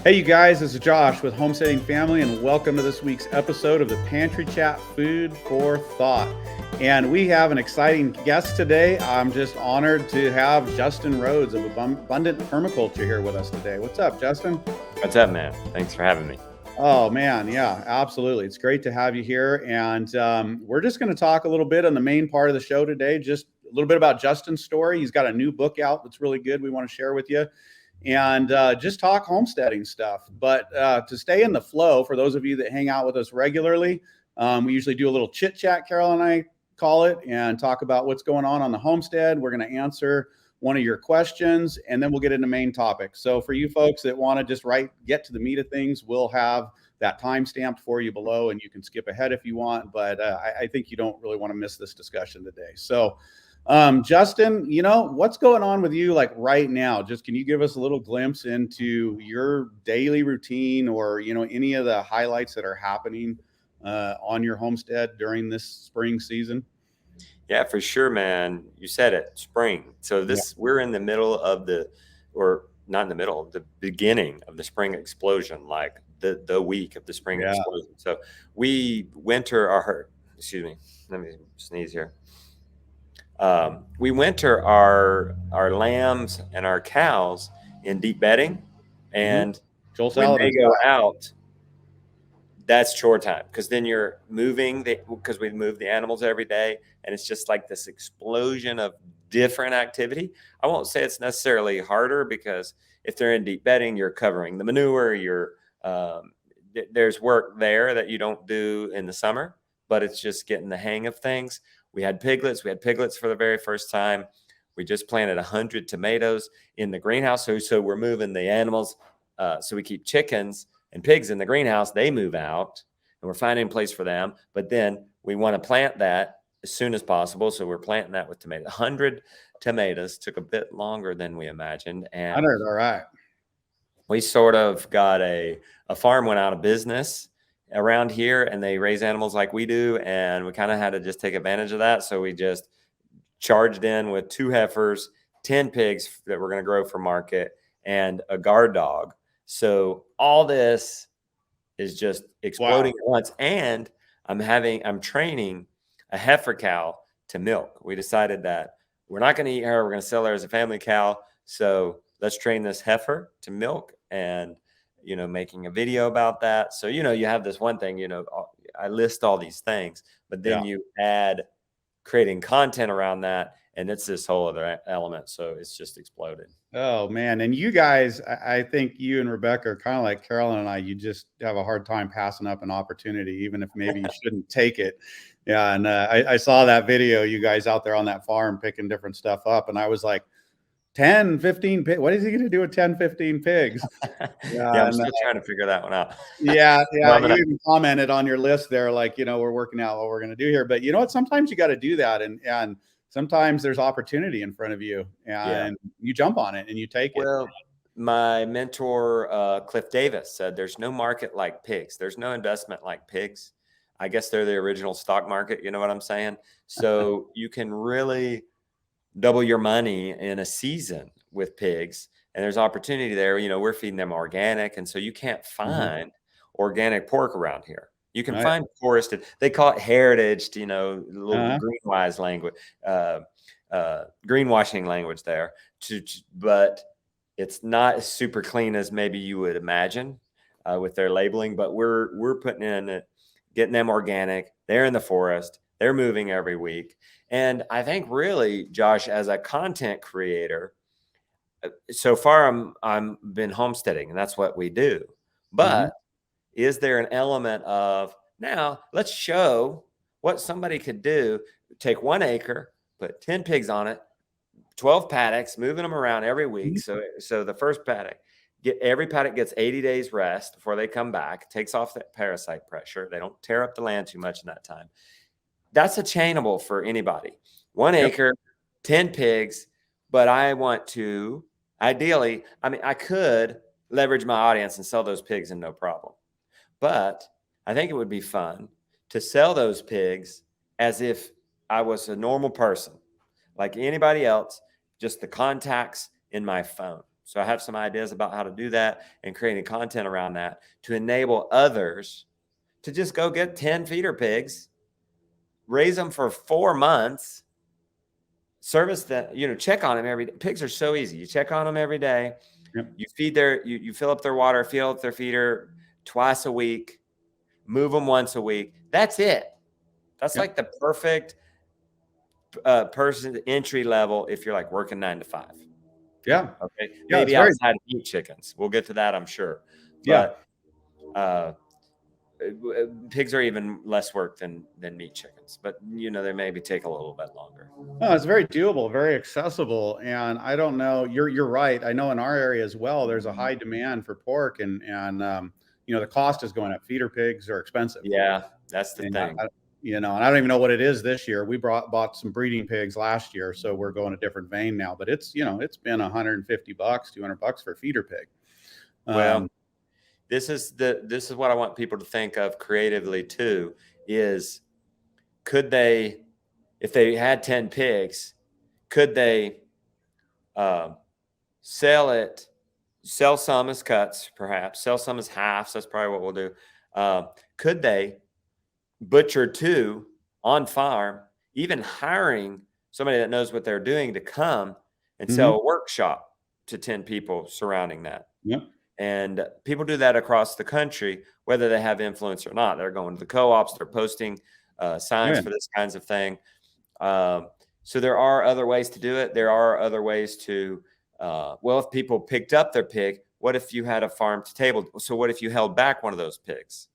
Hey, you guys, this is Josh with Homesteading Family, and welcome to this week's episode of the Pantry Chat Food for Thought. And we have an exciting guest today. I'm just honored to have Justin Rhodes of Abundant Permaculture here with us today. What's up, Justin? What's up, man? Thanks for having me. Oh, man. Yeah, absolutely. It's great to have you here. And we're just going to talk a little bit on the main part of the show today, just a little bit about Justin's story. He's got a new book out that's really good we want to share with you. And just talk homesteading stuff. But to stay in the flow, for those of you that hang out with us regularly, we usually do a little chit chat, Carolyn and I call it, and talk about what's going on the homestead. We're going to answer one of your questions, and then we'll get into main topics. So for you folks that want to just get to the meat of things, we'll have that time stamped for you below, and you can skip ahead if you want. But I think you don't really want to miss this discussion today. So Justin, what's going on with you like right now? Just can you give us a little glimpse into your daily routine or, any of the highlights that are happening on your homestead during this spring season? Yeah, for sure, man. You said it, spring. So we're in the middle of the beginning of the spring explosion, like the week of the spring explosion. So we winter let me sneeze here. We winter our lambs and our cows in deep bedding, and when they go out, that's chore time, because then you're moving because we move the animals every day, and it's just like this explosion of different activity. I won't say it's necessarily harder, because if they're in deep bedding, you're covering the manure, there's work there that you don't do in the summer, but it's just getting the hang of things. We had piglets for the very first time. We just planted 100 tomatoes in the greenhouse. So we're moving the animals. So we keep chickens and pigs in the greenhouse. They move out, and we're finding a place for them. But then we want to plant that as soon as possible. So we're planting that with tomatoes. 100 tomatoes took a bit longer than we imagined. And 100, all right. We sort of got a farm went out of business around here, and they raise animals like we do, and we kind of had to just take advantage of that. So we just charged in with 2 heifers, 10 pigs that we're going to grow for market, and a guard dog. So all this is just exploding at once. And I'm training a heifer cow to milk. We decided that we're not going to eat her. We're going to sell her as a family cow. So let's train this heifer to milk, and making a video about that. So, you have this one thing, I list all these things, but then you add creating content around that, and it's this whole other element. So it's just exploded. Oh, man. And you guys, I think you and Rebecca are kind of like Carolyn and I. You just have a hard time passing up an opportunity, even if maybe you shouldn't take it. Yeah. And I saw that video, you guys out there on that farm picking different stuff up. And I was like, 10, 15 pigs. What is he going to do with 10, 15 pigs? I'm still trying to figure that one out. Yeah. You even commented on your list there, like, we're working out what we're going to do here. But you know what? Sometimes you got to do that. And sometimes there's opportunity in front of you, and you jump on it and you take it. Well, my mentor, Cliff Davis, said there's no market like pigs. There's no investment like pigs. I guess they're the original stock market. You know what I'm saying? So you can really double your money in a season with pigs, and there's opportunity there. We're feeding them organic, and so you can't find organic pork around here. You can find forested. They call it heritage, little greenwise language, greenwashing language there. But it's not as super clean as maybe you would imagine with their labeling. But we're putting in it, getting them organic. They're in the forest. They're moving every week. And I think really, Josh, as a content creator, so far I'm been homesteading, and that's what we do. But is there an element of, now let's show what somebody could do? Take 1 acre, put 10 pigs on it, 12 paddocks, moving them around every week. So the first paddock, every paddock gets 80 days rest before they come back. Takes off that parasite pressure. They don't tear up the land too much in that time. That's attainable for anybody. 1 acre, 10 pigs, but I want to, ideally, I could leverage my audience and sell those pigs and no problem. But I think it would be fun to sell those pigs as if I was a normal person, like anybody else, just the contacts in my phone. So I have some ideas about how to do that and creating content around that to enable others to just go get 10 feeder pigs, raise them for 4 months, service that, check on them every day. Pigs are so easy. You check on them every day. Yep. You feed you fill up their water, fill up their feeder twice a week, move them once a week. That's it. That's like the perfect person entry level if you're like working 9 to 5. Yeah. Okay. Yeah, Maybe outside of meat chickens. We'll get to that, I'm sure. But pigs are even less work than meat chickens, but they maybe take a little bit longer. No, it's very doable, very accessible. And I don't know, you're right. I know in our area as well, there's a high demand for pork, and the cost is going up. Feeder pigs are expensive. Yeah, that's the thing. And I don't even know what it is this year. We bought some breeding pigs last year, so we're going a different vein now. But it's it's been $150, $200 for a feeder pig. Well, this is what I want people to think of creatively too. Is could they, if they had 10 pigs, could they sell some as cuts, perhaps sell some as halves? That's probably what we'll do. Could they butcher 2 on farm, even hiring somebody that knows what they're doing to come and sell a workshop to 10 people surrounding that? Yep. And people do that across the country, whether they have influence or not. They're going to the co-ops, they're posting signs for this kinds of thing. So there are other ways to do it. There are other ways to, if people picked up their pig, what if you had a farm to table? So what if you held back one of those pigs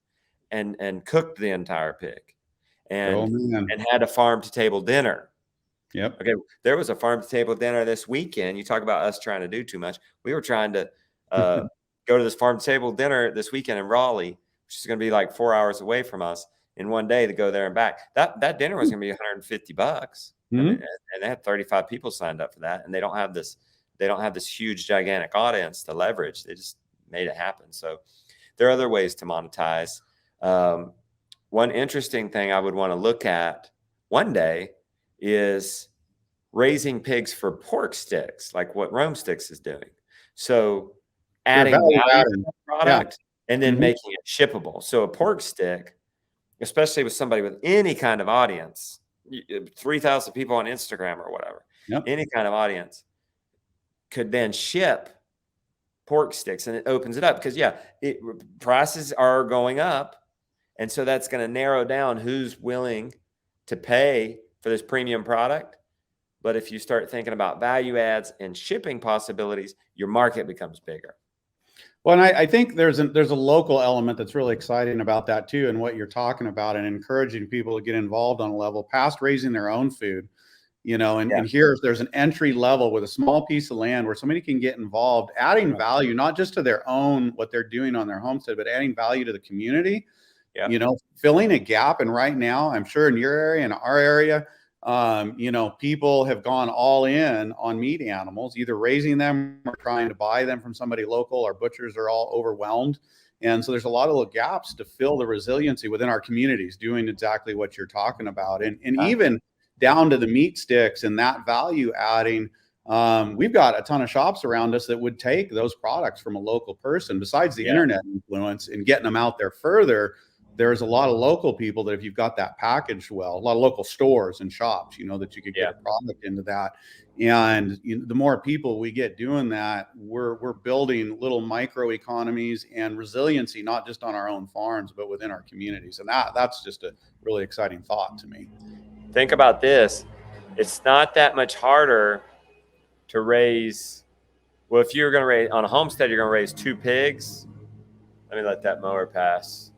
and cooked the entire pig and had a farm to table dinner? Yep. Okay. There was a farm to table dinner this weekend. You talk about us trying to do too much. We were trying to go to this farm to table dinner this weekend in Raleigh, which is going to be like 4 hours away from us in one day to go there and back. That dinner was going to be $150. And they had 35 people signed up for that. And they don't have this huge, gigantic audience to leverage. They just made it happen. So there are other ways to monetize. One interesting thing I would want to look at one day is raising pigs for pork sticks, like what Rome Sticks is doing. So adding value to the product and then making it shippable. So a pork stick, especially with somebody with any kind of audience, 3,000 people on Instagram or whatever, any kind of audience, could then ship pork sticks, and it opens it up because prices are going up. And so that's going to narrow down who's willing to pay for this premium product. But if you start thinking about value adds and shipping possibilities, your market becomes bigger. Well, and I think there's a local element that's really exciting about that too, and what you're talking about, and encouraging people to get involved on a level past raising their own food. And here there's an entry level with a small piece of land where somebody can get involved, adding value, not just to their own, what they're doing on their homestead, but adding value to the community, filling a gap. And right now, I'm sure in your area, in our area, people have gone all in on meat animals, either raising them or trying to buy them from somebody local. Our butchers are all overwhelmed. And so there's a lot of little gaps to fill the resiliency within our communities, doing exactly what you're talking about. And even down to the meat sticks and that value adding, we've got a ton of shops around us that would take those products from a local person. Besides the internet influence and getting them out there further, there's a lot of local people that if you've got that packaged well, a lot of local stores and shops, that you could get a product into that. And the more people we get doing that, we're building little micro economies and resiliency, not just on our own farms, but within our communities. And that's just a really exciting thought to me. Think about this. It's not that much harder to raise. Well, if you're going to raise on a homestead, you're going to raise 2 pigs. Let me let that mower pass.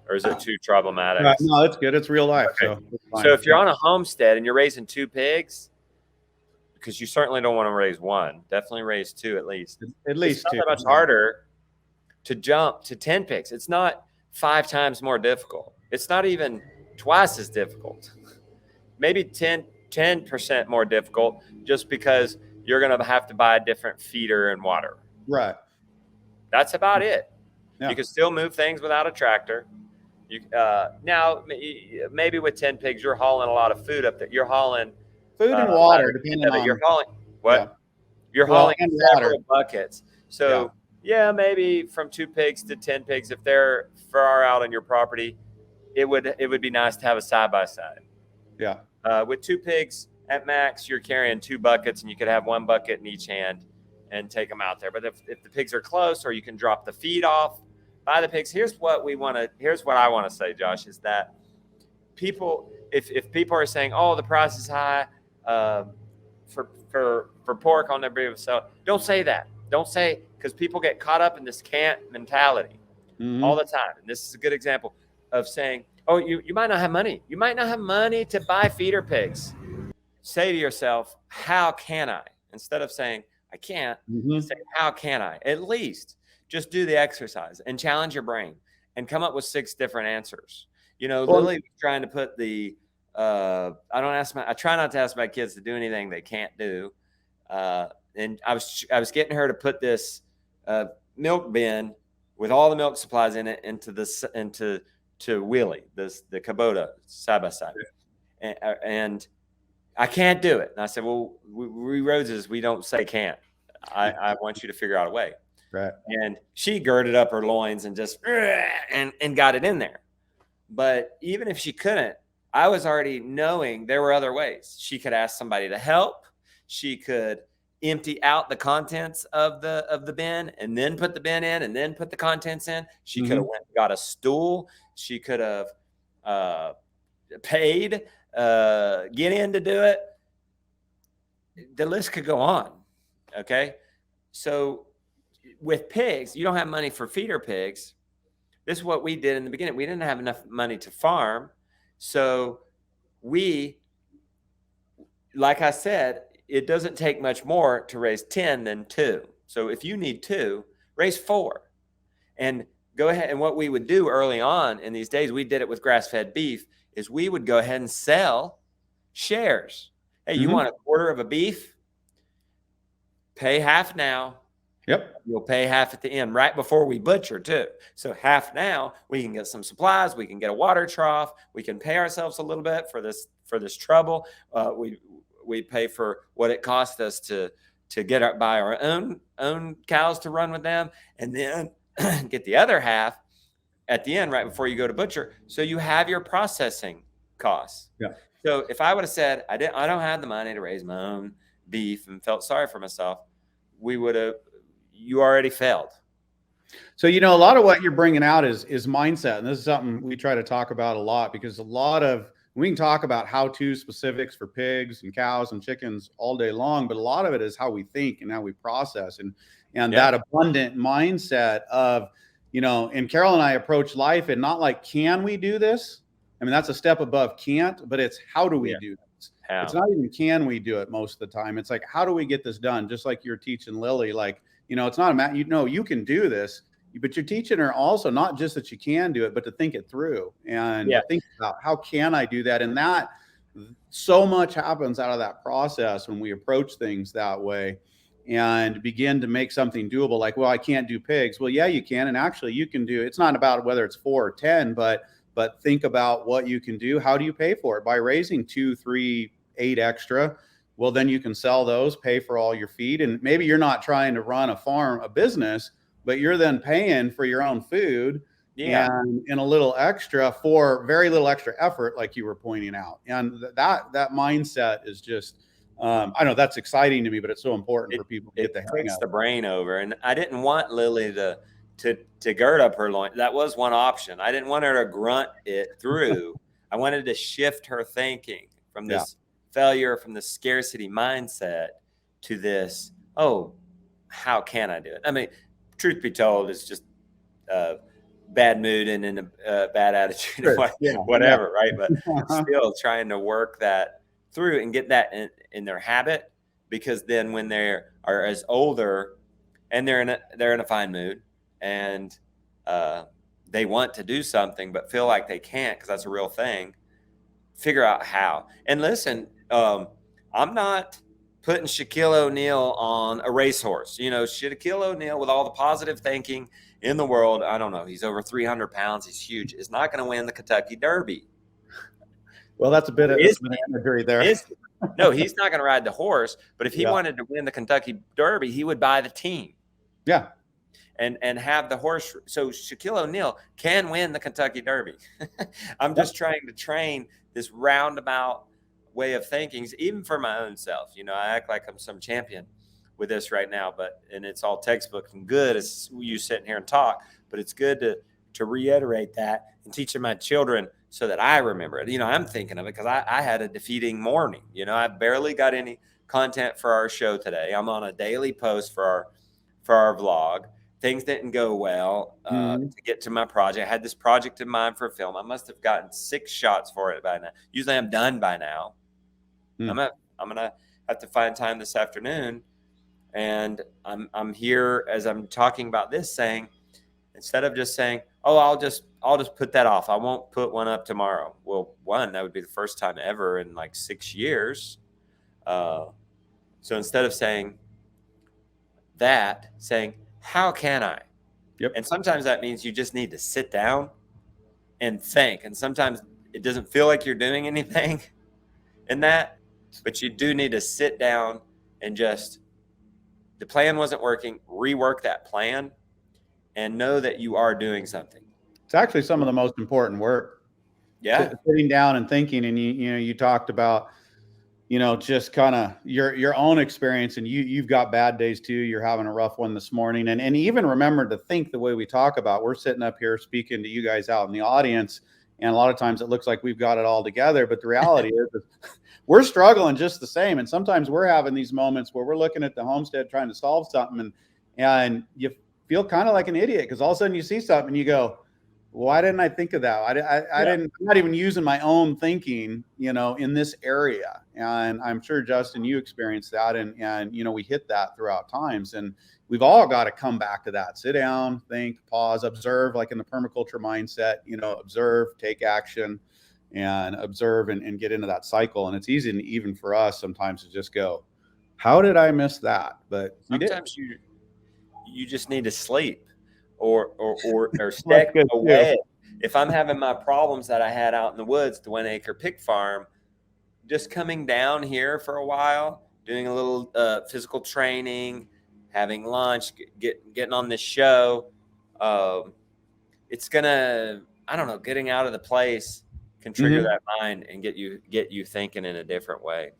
Or is it too problematic? No, it's good. It's real life. Okay. So if you're on a homestead and you're raising 2 pigs, because you certainly don't want to raise 1, definitely raise 2 at least. It's not 2. that much harder to jump to 10 pigs. It's not 5 times more difficult. It's not even twice as difficult. Maybe 10% more difficult, just because you're going to have to buy a different feeder and water. Right. That's about it. Yeah. You can still move things without a tractor. Now, maybe with 10 pigs, you're hauling a lot of food up there. You're hauling food and water, depending on. You're hauling what? You're Well, hauling and several water. buckets. So yeah, maybe from 2 pigs to 10 pigs, if they're far out on your property, it would be nice to have a side by side. Yeah. With 2 pigs at max, you're carrying 2 buckets, and you could have 1 bucket in each hand and take them out there. But if the pigs are close, or you can drop the feed off by the pigs, here's what I want to say, Josh, is that people, if people are saying, oh, the price is high for pork on their sell, don't say that. Don't say, because people get caught up in this can't mentality all the time. And this is a good example of saying, oh, you might not have money. You might not have money to buy feeder pigs. Say to yourself, how can I? Instead of saying, I can't, say, how can I? At least just do the exercise and challenge your brain and come up with 6 different answers. You know, Lily was trying to put the, I try not to ask my kids to do anything they can't do. And I was getting her to put this milk bin with all the milk supplies in it to Willie, the Kubota side by side. And I can't do it. And I said, well, we Roses, we don't say can't. I want you to figure out a way. Right. And she girded up her loins and just and got it in there. But even if she couldn't, I was already knowing there were other ways. She could ask somebody to help. She could empty out the contents of the bin and then put the bin in and then put the contents in. She could have went and got a stool. She could have paid get in to do it. The list could go on. Okay. So with pigs, you don't have money for feeder pigs. This is what we did in the beginning. We didn't have enough money to farm. So like I said, it doesn't take much more to raise 10 than 2. So if you need 2, raise 4 and go ahead. And what we would do early on in these days, we did it with grass-fed beef, is we would go ahead and sell shares. Hey, you want a quarter of a beef? Pay half now. Yep. You'll pay half at the end, right before we butcher too. So half now, we can get some supplies. We can get a water trough. We can pay ourselves a little bit for this trouble. We pay for what it cost us to buy our own cows to run with them, and then get the other half at the end, right before you go to butcher. So you have your processing costs. Yeah. So if I would have said, I don't have the money to raise my own beef and felt sorry for myself, you already failed. So, a lot of what you're bringing out is mindset. And this is something we try to talk about a lot, because we can talk about how-to specifics for pigs and cows and chickens all day long, but a lot of it is how we think and how we process and that abundant mindset of, and Carol and I approach life and not like, can we do this? I mean, that's a step above can't, but it's how do we do this? How? It's not even can we do it most of the time. It's like, how do we get this done? Just like you're teaching Lily, like, it's not a matter, you can do this, but you're teaching her also not just that you can do it, but to think it through and think about how can I do that? And that so much happens out of that process when we approach things that way and begin to make something doable. Like, well, I can't do pigs. Well, yeah, you can. And actually you can do, it's not about whether it's 4 or 10, but think about what you can do. How do you pay for it? By raising 2, 3, 8 extra. Well, then you can sell those, pay for all your feed. And maybe you're not trying to run a business, but you're then paying for your own food and a little extra for very little extra effort, like you were pointing out. And that mindset is just, I know that's exciting to me, but it's so important for people to get the hang of it. It takes the brain over. And I didn't want Lily to gird up her loin. That was one option. I didn't want her to grunt it through. I wanted to shift her thinking from this failure, from the scarcity mindset to this, oh, how can I do it? I mean, truth be told, it's just bad mood and in a bad attitude, whatever, right? But still trying to work that through and get that in their habit, because then when they are as older and they're in a fine mood and they want to do something but feel like they can't because that's a real thing, figure out how. And listen, I'm not putting Shaquille O'Neal on a racehorse. Shaquille O'Neal, with all the positive thinking in the world, I don't know, he's over 300 pounds, he's huge, is not going to win the Kentucky Derby. Well, that's a bit of imagery there. No, he's not going to ride the horse. But if he Yeah. wanted to win the Kentucky Derby, he would buy the team. Yeah. And have the horse. So Shaquille O'Neal can win the Kentucky Derby. I'm just trying to train this roundabout way of thinking, even for my own self. You know, I act like I'm some champion with this right now, and it's all textbook and good as you sitting here and talk, but it's good to reiterate that and teaching my children so that I remember it. You know, I'm thinking of it because I had a defeating morning. You know, I barely got any content for our show today. I'm on a daily post for our vlog. Things didn't go well to get to my project. I had this project in mind for a film. I must have gotten 6 shots for it by now. Usually I'm done by now. I'm gonna have to find time this afternoon, and I'm here as I'm talking about this, saying, instead of just saying, oh, I'll just put that off, I won't put one up tomorrow. Well, one, that would be the first time ever in like 6 years. So instead of saying that, saying, how can I? Yep. And sometimes that means you just need to sit down and think. And sometimes it doesn't feel like you're doing anything in that, but you do need to sit down and just, the plan wasn't working, rework that plan and know that you are doing something. It's actually some of the most important work. Yeah. Sitting down and thinking, and you talked about, just kind of your own experience, and you've got bad days too. You're having a rough one this morning, and even remember to think the way we talk about. We're sitting up here speaking to you guys out in the audience, and a lot of times it looks like we've got it all together, but the reality is we're struggling just the same. And sometimes we're having these moments where we're looking at the homestead trying to solve something, and you feel kind of like an idiot because all of a sudden you see something and you go, why didn't I think of that? I'm not even using my own thinking, in this area. And I'm sure, Justin, you experienced that. And we hit that throughout times. And we've all got to come back to that. Sit down, think, pause, observe, like in the permaculture mindset, observe, take action, and observe and get into that cycle. And it's easy, even for us sometimes, to just go, how did I miss that? But sometimes you just need to sleep. Or stay away. If I'm having my problems that I had out in the woods, the 1 acre pig farm, just coming down here for a while, doing a little physical training, having lunch, getting on this show, it's gonna, I don't know, getting out of the place can trigger that mind and get you thinking in a different way.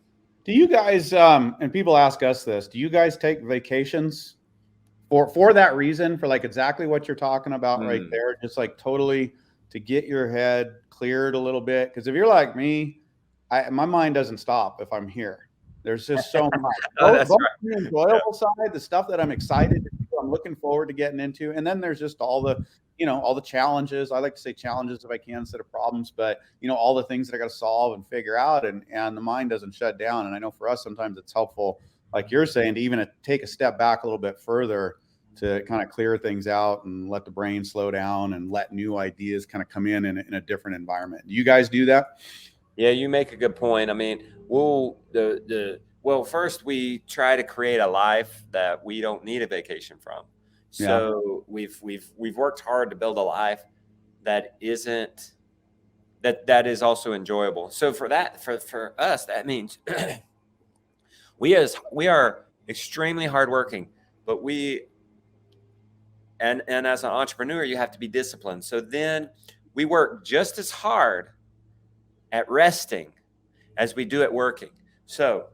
Do you guys, and people ask us this, do you guys take vacations for that reason, for like exactly what you're talking about right there, just like totally to get your head cleared a little bit? Because if you're like me, my mind doesn't stop if I'm here. There's just so much. Both the enjoyable side, the stuff that I'm excited to do, I'm looking forward to getting into, and then there's just all the challenges. I like to say challenges if I can instead of problems, but all the things that I got to solve and figure out, and the mind doesn't shut down. And I know for us sometimes it's helpful, like you're saying, to even take a step back a little bit further to kind of clear things out and let the brain slow down and let new ideas kind of come in a different environment. Do you guys do that? Yeah, you make a good point. I mean, first we try to create a life that we don't need a vacation from. So we've worked hard to build a life that isn't that is also enjoyable. So for us, that means we are extremely hardworking, but and as an entrepreneur, you have to be disciplined. So then we work just as hard at resting as we do at working. So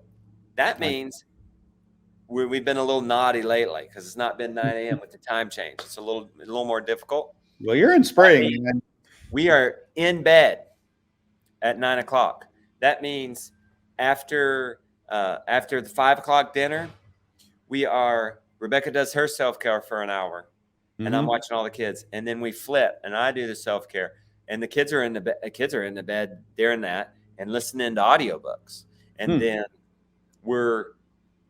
that means we've been a little naughty lately because it's not been 9 a.m. with the time change. It's a little more difficult. Well, you're in spring. Man. We are in bed at 9 o'clock. That means after the 5 o'clock dinner, Rebecca does her self-care for an hour, and I'm watching all the kids, and then we flip, and I do the self-care, and the kids are in the bed during that and listening to audiobooks, and then we're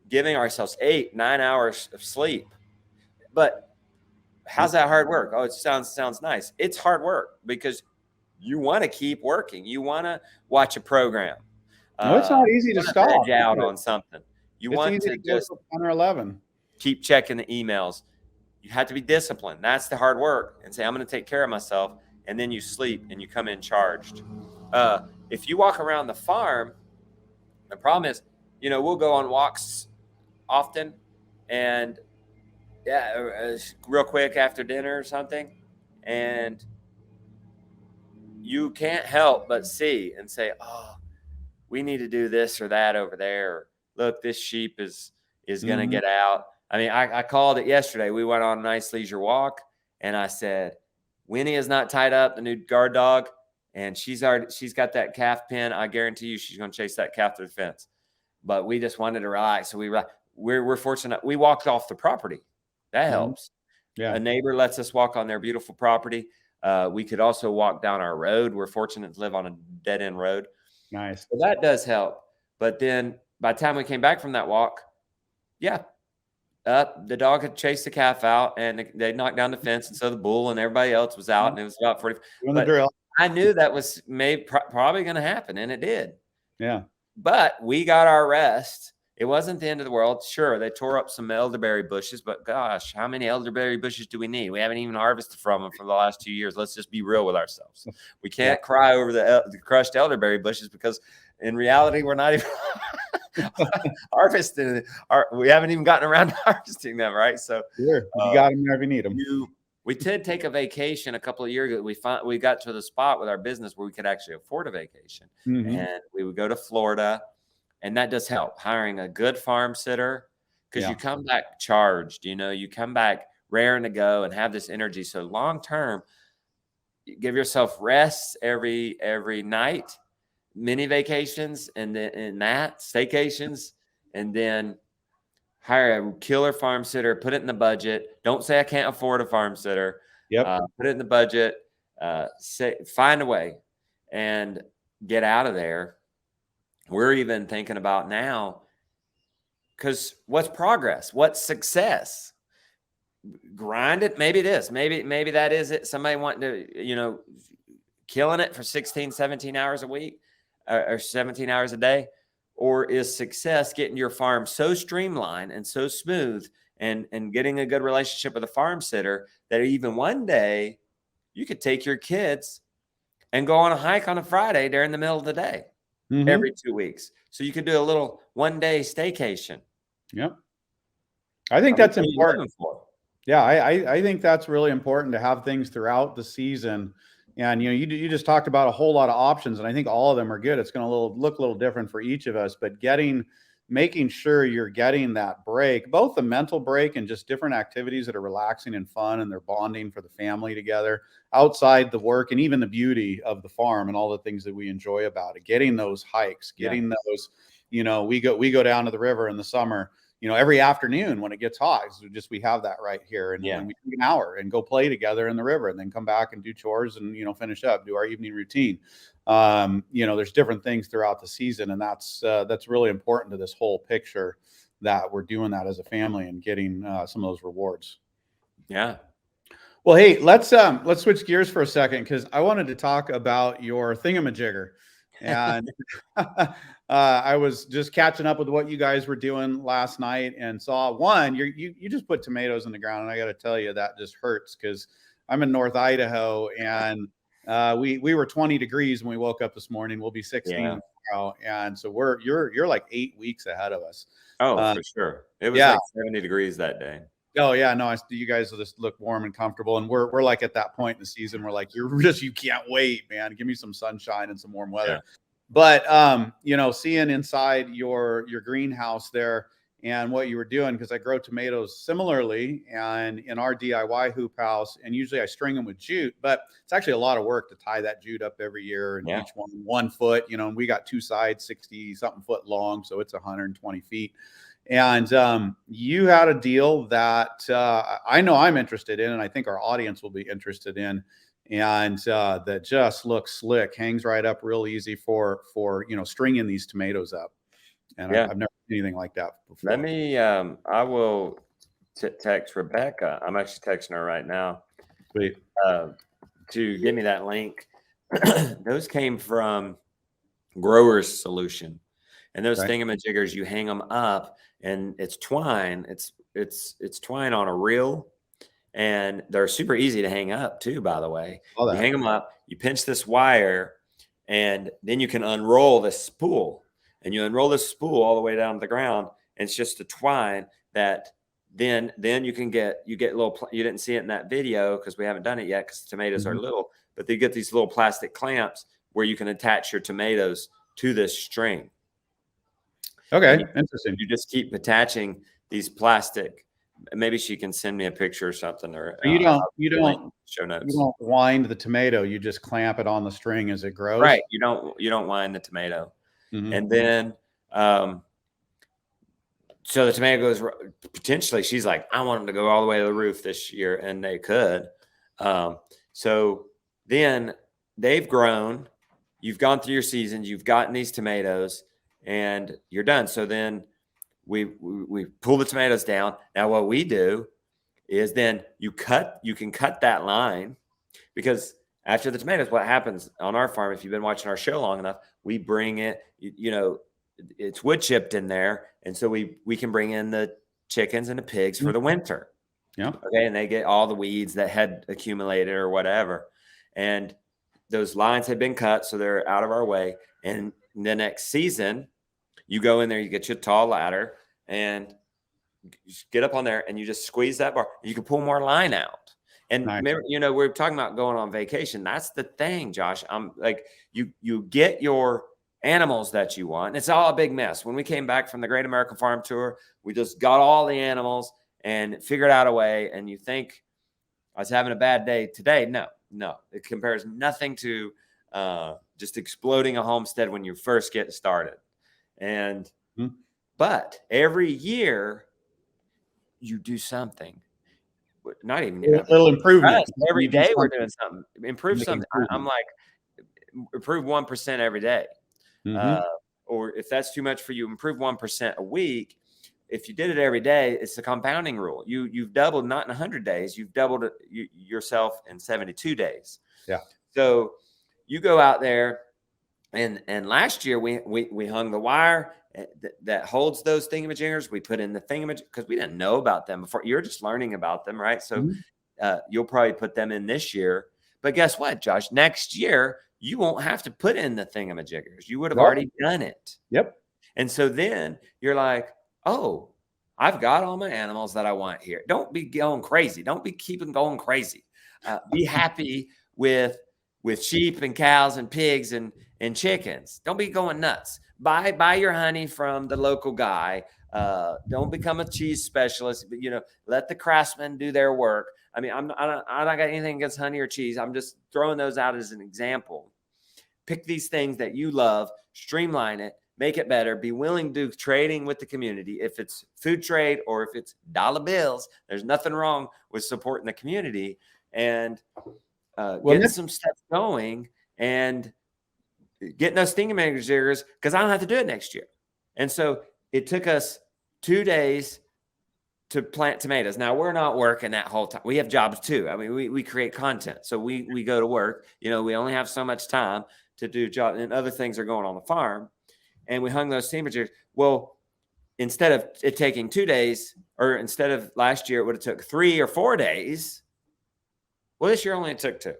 giving ourselves 8-9 hours of sleep. But how's that hard work? Oh, it sounds nice. It's hard work because you want to keep working. You want to watch a program. No, it's not easy to stop out on something. You want to just 10 or 11. Keep checking the emails. You have to be disciplined. That's the hard work. And say, I'm going to take care of myself. And then you sleep and you come in charged. if you walk around the farm, the problem is, you know, we'll go on walks often, and real quick after dinner or something, and you can't help but see and say, oh, we need to do this or that over there. Or, look, this sheep is going to get out. I mean, I called it yesterday. We went on a nice leisure walk, and I said, Winnie is not tied up, the new guard dog, and she's got that calf pin. I guarantee you she's going to chase that calf to the fence. But we just wanted to relax. So we're fortunate. We walked off the property. That helps. Yeah. A neighbor lets us walk on their beautiful property. We could also walk down our road. We're fortunate to live on a dead end road. Nice. So that does help. But then by the time we came back from that walk, the dog had chased the calf out, and they knocked down the fence. And so the bull and everybody else was out, and it was about 40. But I knew that was probably going to happen, and it did. Yeah. But we got our rest. It wasn't the end of the world. Sure, they tore up some elderberry bushes, but gosh, how many elderberry bushes do we need? We haven't even harvested from them for the last 2 years. Let's just be real with ourselves. We can't cry over the crushed elderberry bushes, because in reality, we're not even harvesting. We haven't even gotten around to harvesting them, right? So you got them whenever you need them. We did take a vacation a couple of years ago. We got to the spot with our business where we could actually afford a vacation, and we would go to Florida. And that does help, hiring a good farm sitter, because you come back charged, you come back raring to go and have this energy. So long term, give yourself rests every night, mini vacations, and then staycations, and then hire a killer farm sitter, put it in the budget. Don't say I can't afford a farm sitter. Put it in the budget, find a way and get out of there. We're even thinking about now, because what's progress? What's success? Grind it. Maybe it is. Maybe that is it. Somebody wanting to, killing it for 16, 17 hours a week or 17 hours a day. Or is success getting your farm so streamlined and so smooth and getting a good relationship with a farm sitter that even one day you could take your kids and go on a hike on a Friday during the middle of the day. Every 2 weeks. So you could do a little one-day staycation. Yep. I think that's important. Yeah, I think that's really important to have things throughout the season. And, you just talked about a whole lot of options, and I think all of them are good. It's going to look a little different for each of us, but making sure you're getting that break, both the mental break and just different activities that are relaxing and fun, and they're bonding for the family together outside the work, and even the beauty of the farm and all the things that we enjoy about it. Getting those hikes, getting those, we go down to the river in the summer, every afternoon when it gets hot. So we have that right here. And we take an hour and go play together in the river, and then come back and do chores and, finish up, do our evening routine. There's different things throughout the season, and that's really important to this whole picture, that we're doing that as a family and getting some of those rewards. Yeah. Well, hey, let's switch gears for a second, because I wanted to talk about your thingamajigger. And I was just catching up with what you guys were doing last night, and saw you just put tomatoes in the ground, and I got to tell you, that just hurts, because I'm in North Idaho, and we were 20 degrees when we woke up this morning. We'll be 16 tomorrow, and so you're like 8 weeks ahead of us. Oh, for sure. It was like 70 degrees that day. Oh yeah, no, you guys just look warm and comfortable, and we're like at that point in the season, we're like, you can't wait, man. Give me some sunshine and some warm weather. But seeing inside your greenhouse there and what you were doing, because I grow tomatoes similarly, and in our DIY hoop house, and usually I string them with jute, but it's actually a lot of work to tie that jute up every year, and each one 1 foot, and we got two sides 60 something foot long, so it's 120 feet. And you had a deal that I know I'm interested in, and I think our audience will be interested in, and that just looks slick, hangs right up real easy for stringing these tomatoes up. And I've never seen anything like that before. Let me I will text Rebecca. I'm actually texting her right now. Sweet. To give me that link. Those came from Growers Solution, and those thingamajiggers, you hang them up, and it's twine. It's twine on a reel, and they're super easy to hang up too, by the way. You hang them up, you pinch this wire, And then you can unroll this spool, and you unroll this spool all the way down to the ground. And it's just a twine that then you get little, you didn't see it in that video because we haven't done it yet because tomatoes are little, but they get these little plastic clamps where you can attach your tomatoes to this string. Okay, interesting. You just keep attaching these plastic. Maybe she can send me a picture or something, or you don't show notes. You don't wind the tomato. You just clamp it on the string as it grows. Right. You don't wind the tomato. And then, so the tomato goes, potentially, she's like, I want them to go all the way to the roof this year, and they could. So then they've grown, you've gone through your seasons, you've gotten these tomatoes, and you're done. So then we pull the tomatoes down. Now what we do is then you can cut that line, because after the tomatoes, what happens on our farm, if you've been watching our show long enough, we bring it, it's wood chipped in there. And so we can bring in the chickens and the pigs for the winter. Yeah. Okay. And they get all the weeds that had accumulated or whatever. And those lines have been cut, so they're out of our way. And the next season, you go in there, you get your tall ladder, and you get up on there, and you just squeeze that bar. You can pull more line out. And nice. Remember, we're talking about going on vacation. That's the thing, Josh. I'm like, you get your animals that you want. It's all a big mess. When we came back from the Great American Farm Tour, we just got all the animals and figured out a way. And you think I was having a bad day today? No, it compares nothing to just exploding a homestead when you first get started. And but every year you do something. Not even little improvement. Every day we're doing something. Improve something. I'm like, improve 1% every day. Or if that's too much for you, improve 1% a week. If you did it every day, it's the compounding rule. You've doubled, not in 100 days, you've doubled yourself in 72 days. Yeah. So you go out there, and last year we hung the wire that holds those thingamajiggers. We put in the thingamajig because we didn't know about them before. You're just learning about them, right? So you'll probably put them in this year. But guess what, Josh? Next year, you won't have to put in the thingamajiggers. You would have already done it. Yep. And so then you're like, oh, I've got all my animals that I want here. Don't be going crazy. Don't be keeping going crazy. Be happy with sheep and cows and pigs and chickens. Don't be going nuts. Buy your honey from the local guy. Don't become a cheese specialist. But let the craftsmen do their work. I mean, I don't got anything against honey or cheese. I'm just throwing those out as an example. Pick these things that you love, streamline it, make it better, be willing to do trading with the community. If it's food trade or if it's dollar bills, there's nothing wrong with supporting the community and getting some stuff going and getting those thingamajiggers, because I don't have to do it next year. And so it took us 2 days to plant tomatoes. Now, we're not working that whole time. We have jobs too. I mean, we create content. So we go to work. We only have so much time to do jobs, and other things are going on the farm. And we hung those thingamajiggers. Well, instead of it taking 2 days, or instead of last year, it would have took 3 or 4 days. Well, this year only took 2.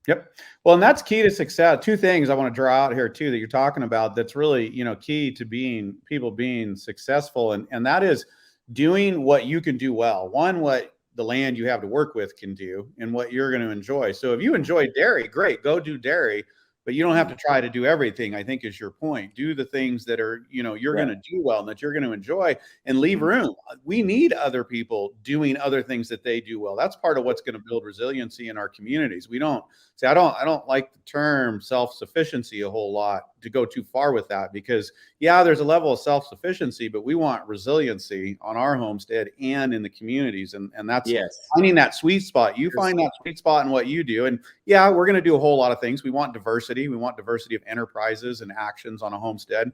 Yep. Well, and that's key to success. 2 things I want to draw out here too that you're talking about that's really, key to people being successful. And that is doing what you can do well. One, what the land you have to work with can do and what you're going to enjoy. So if you enjoy dairy, great, go do dairy. But you don't have to try to do everything, I think is your point. Do the things that are, you're going to do well and that you're going to enjoy, and leave room. We need other people doing other things that they do well. That's part of what's going to build resiliency in our communities. We don't say, I don't like the term self-sufficiency a whole lot, to go too far with that, because there's a level of self-sufficiency, but we want resiliency on our homestead and in the communities. And that's finding that sweet spot. You find that sweet spot in what you do. And we're going to do a whole lot of things. We want diversity. We want diversity of enterprises and actions on a homestead,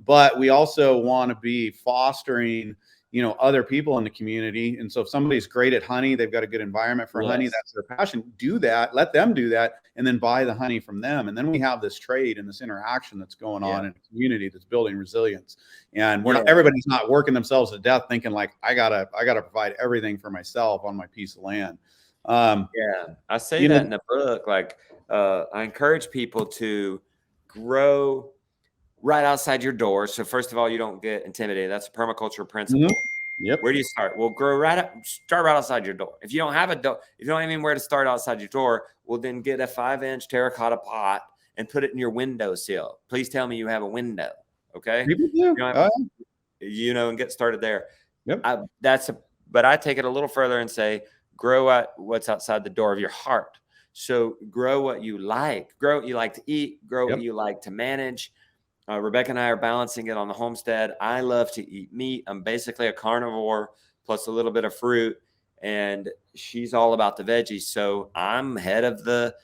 but we also want to be fostering, other people in the community. And so if somebody's great at honey, they've got a good environment for honey, that's their passion, do that, let them do that, and then buy the honey from them. And then we have this trade and this interaction that's going on in a community that's building resilience. And everybody's not working themselves to death thinking like, I gotta provide everything for myself on my piece of land. I say that in the book. Like, I encourage people to grow right outside your door. So first of all, you don't get intimidated. That's a permaculture principle. Yep. Where do you start? Well, start right outside your door. If you don't have a door, if you don't even where to start outside your door, well, then get a 5-inch terracotta pot and put it in your windowsill. Please tell me you have a window. Okay. People do. And get started there. Yep. But I take it a little further and say, grow what's outside the door of your heart. So grow what you like, grow what you like to eat, grow what you like to manage. Rebecca and I are balancing it on the homestead. I love to eat meat. I'm basically a carnivore plus a little bit of fruit, and she's all about the veggies. So I'm head of the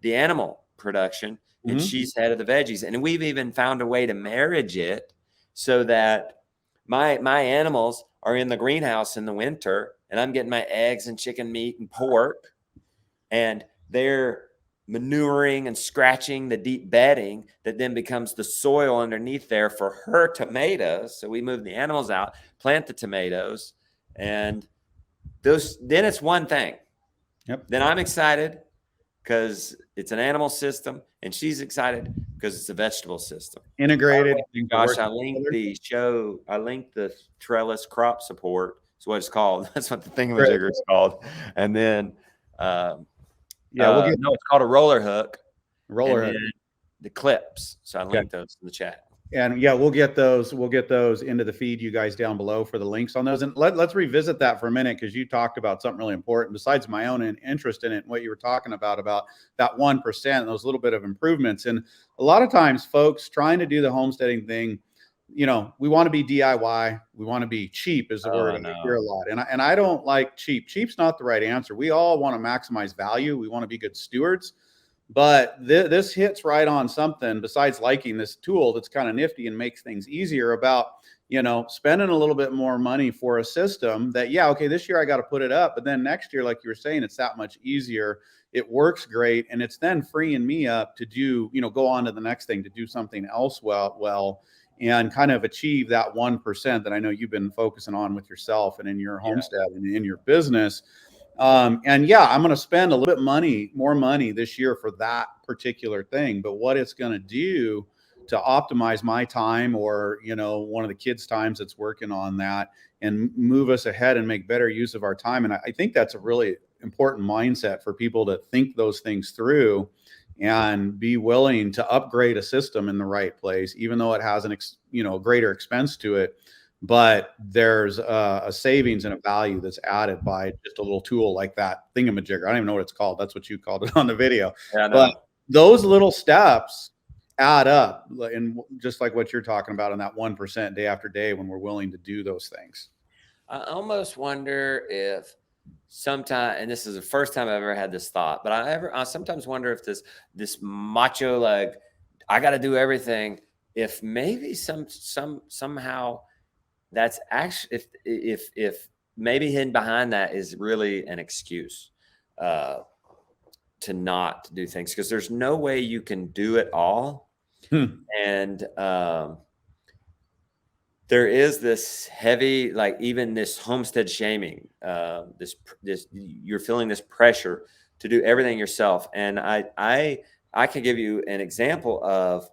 animal production, and she's head of the veggies. And we've even found a way to marriage it so that my animals are in the greenhouse in the winter, and I'm getting my eggs and chicken meat and pork, and they're manuring and scratching the deep bedding that then becomes the soil underneath there for her tomatoes. So we move the animals out, plant the tomatoes, and then it's one thing. Yep. Then I'm excited because it's an animal system, and she's excited because it's a vegetable system. Integrated. Gosh, I linked the trellis crop support. That's what it's called. That's what the thingamajigger is called. And then it's called a roller hook. The clips. So I linked those in the chat. And we'll get those into the feed, you guys, down below for the links on those. And let's revisit that for a minute, because you talked about something really important besides my own interest in it and what you were talking about that 1% and those little bit of improvements. And a lot of times folks trying to do the homesteading thing, we want to be DIY. We want to be cheap is the word I hear a lot. And I don't like cheap. Cheap's not the right answer. We all want to maximize value. We want to be good stewards. But this hits right on something besides liking this tool that's kind of nifty and makes things easier about, spending a little bit more money for a system that, this year I got to put it up. But then next year, like you were saying, it's that much easier. It works great. And it's then freeing me up to do, go on to the next thing, to do something else well, and kind of achieve that 1% that I know you've been focusing on with yourself and in your homestead and in your business. I'm going to spend a little bit more money this year for that particular thing. But what it's going to do to optimize my time or, one of the kids' times that's working on that and move us ahead and make better use of our time. And I think that's a really important mindset for people to think those things through and be willing to upgrade a system in the right place, even though it has a greater expense to it. But there's a savings and a value that's added by just a little tool like that thingamajigger. I don't even know what it's called. That's what you called it on the video. Yeah, but those little steps add up, and just like what you're talking about on that 1% day after day when we're willing to do those things. I almost wonder if sometimes, and this is the first time I've ever had this thought, but I sometimes wonder if this macho, like, I got to do everything, if maybe somehow that's actually, if maybe hidden behind that is really an excuse to not do things, because there's no way you can do it all. And there is this heavy, like, even this homestead shaming, this you're feeling this pressure to do everything yourself. And I can give you an example of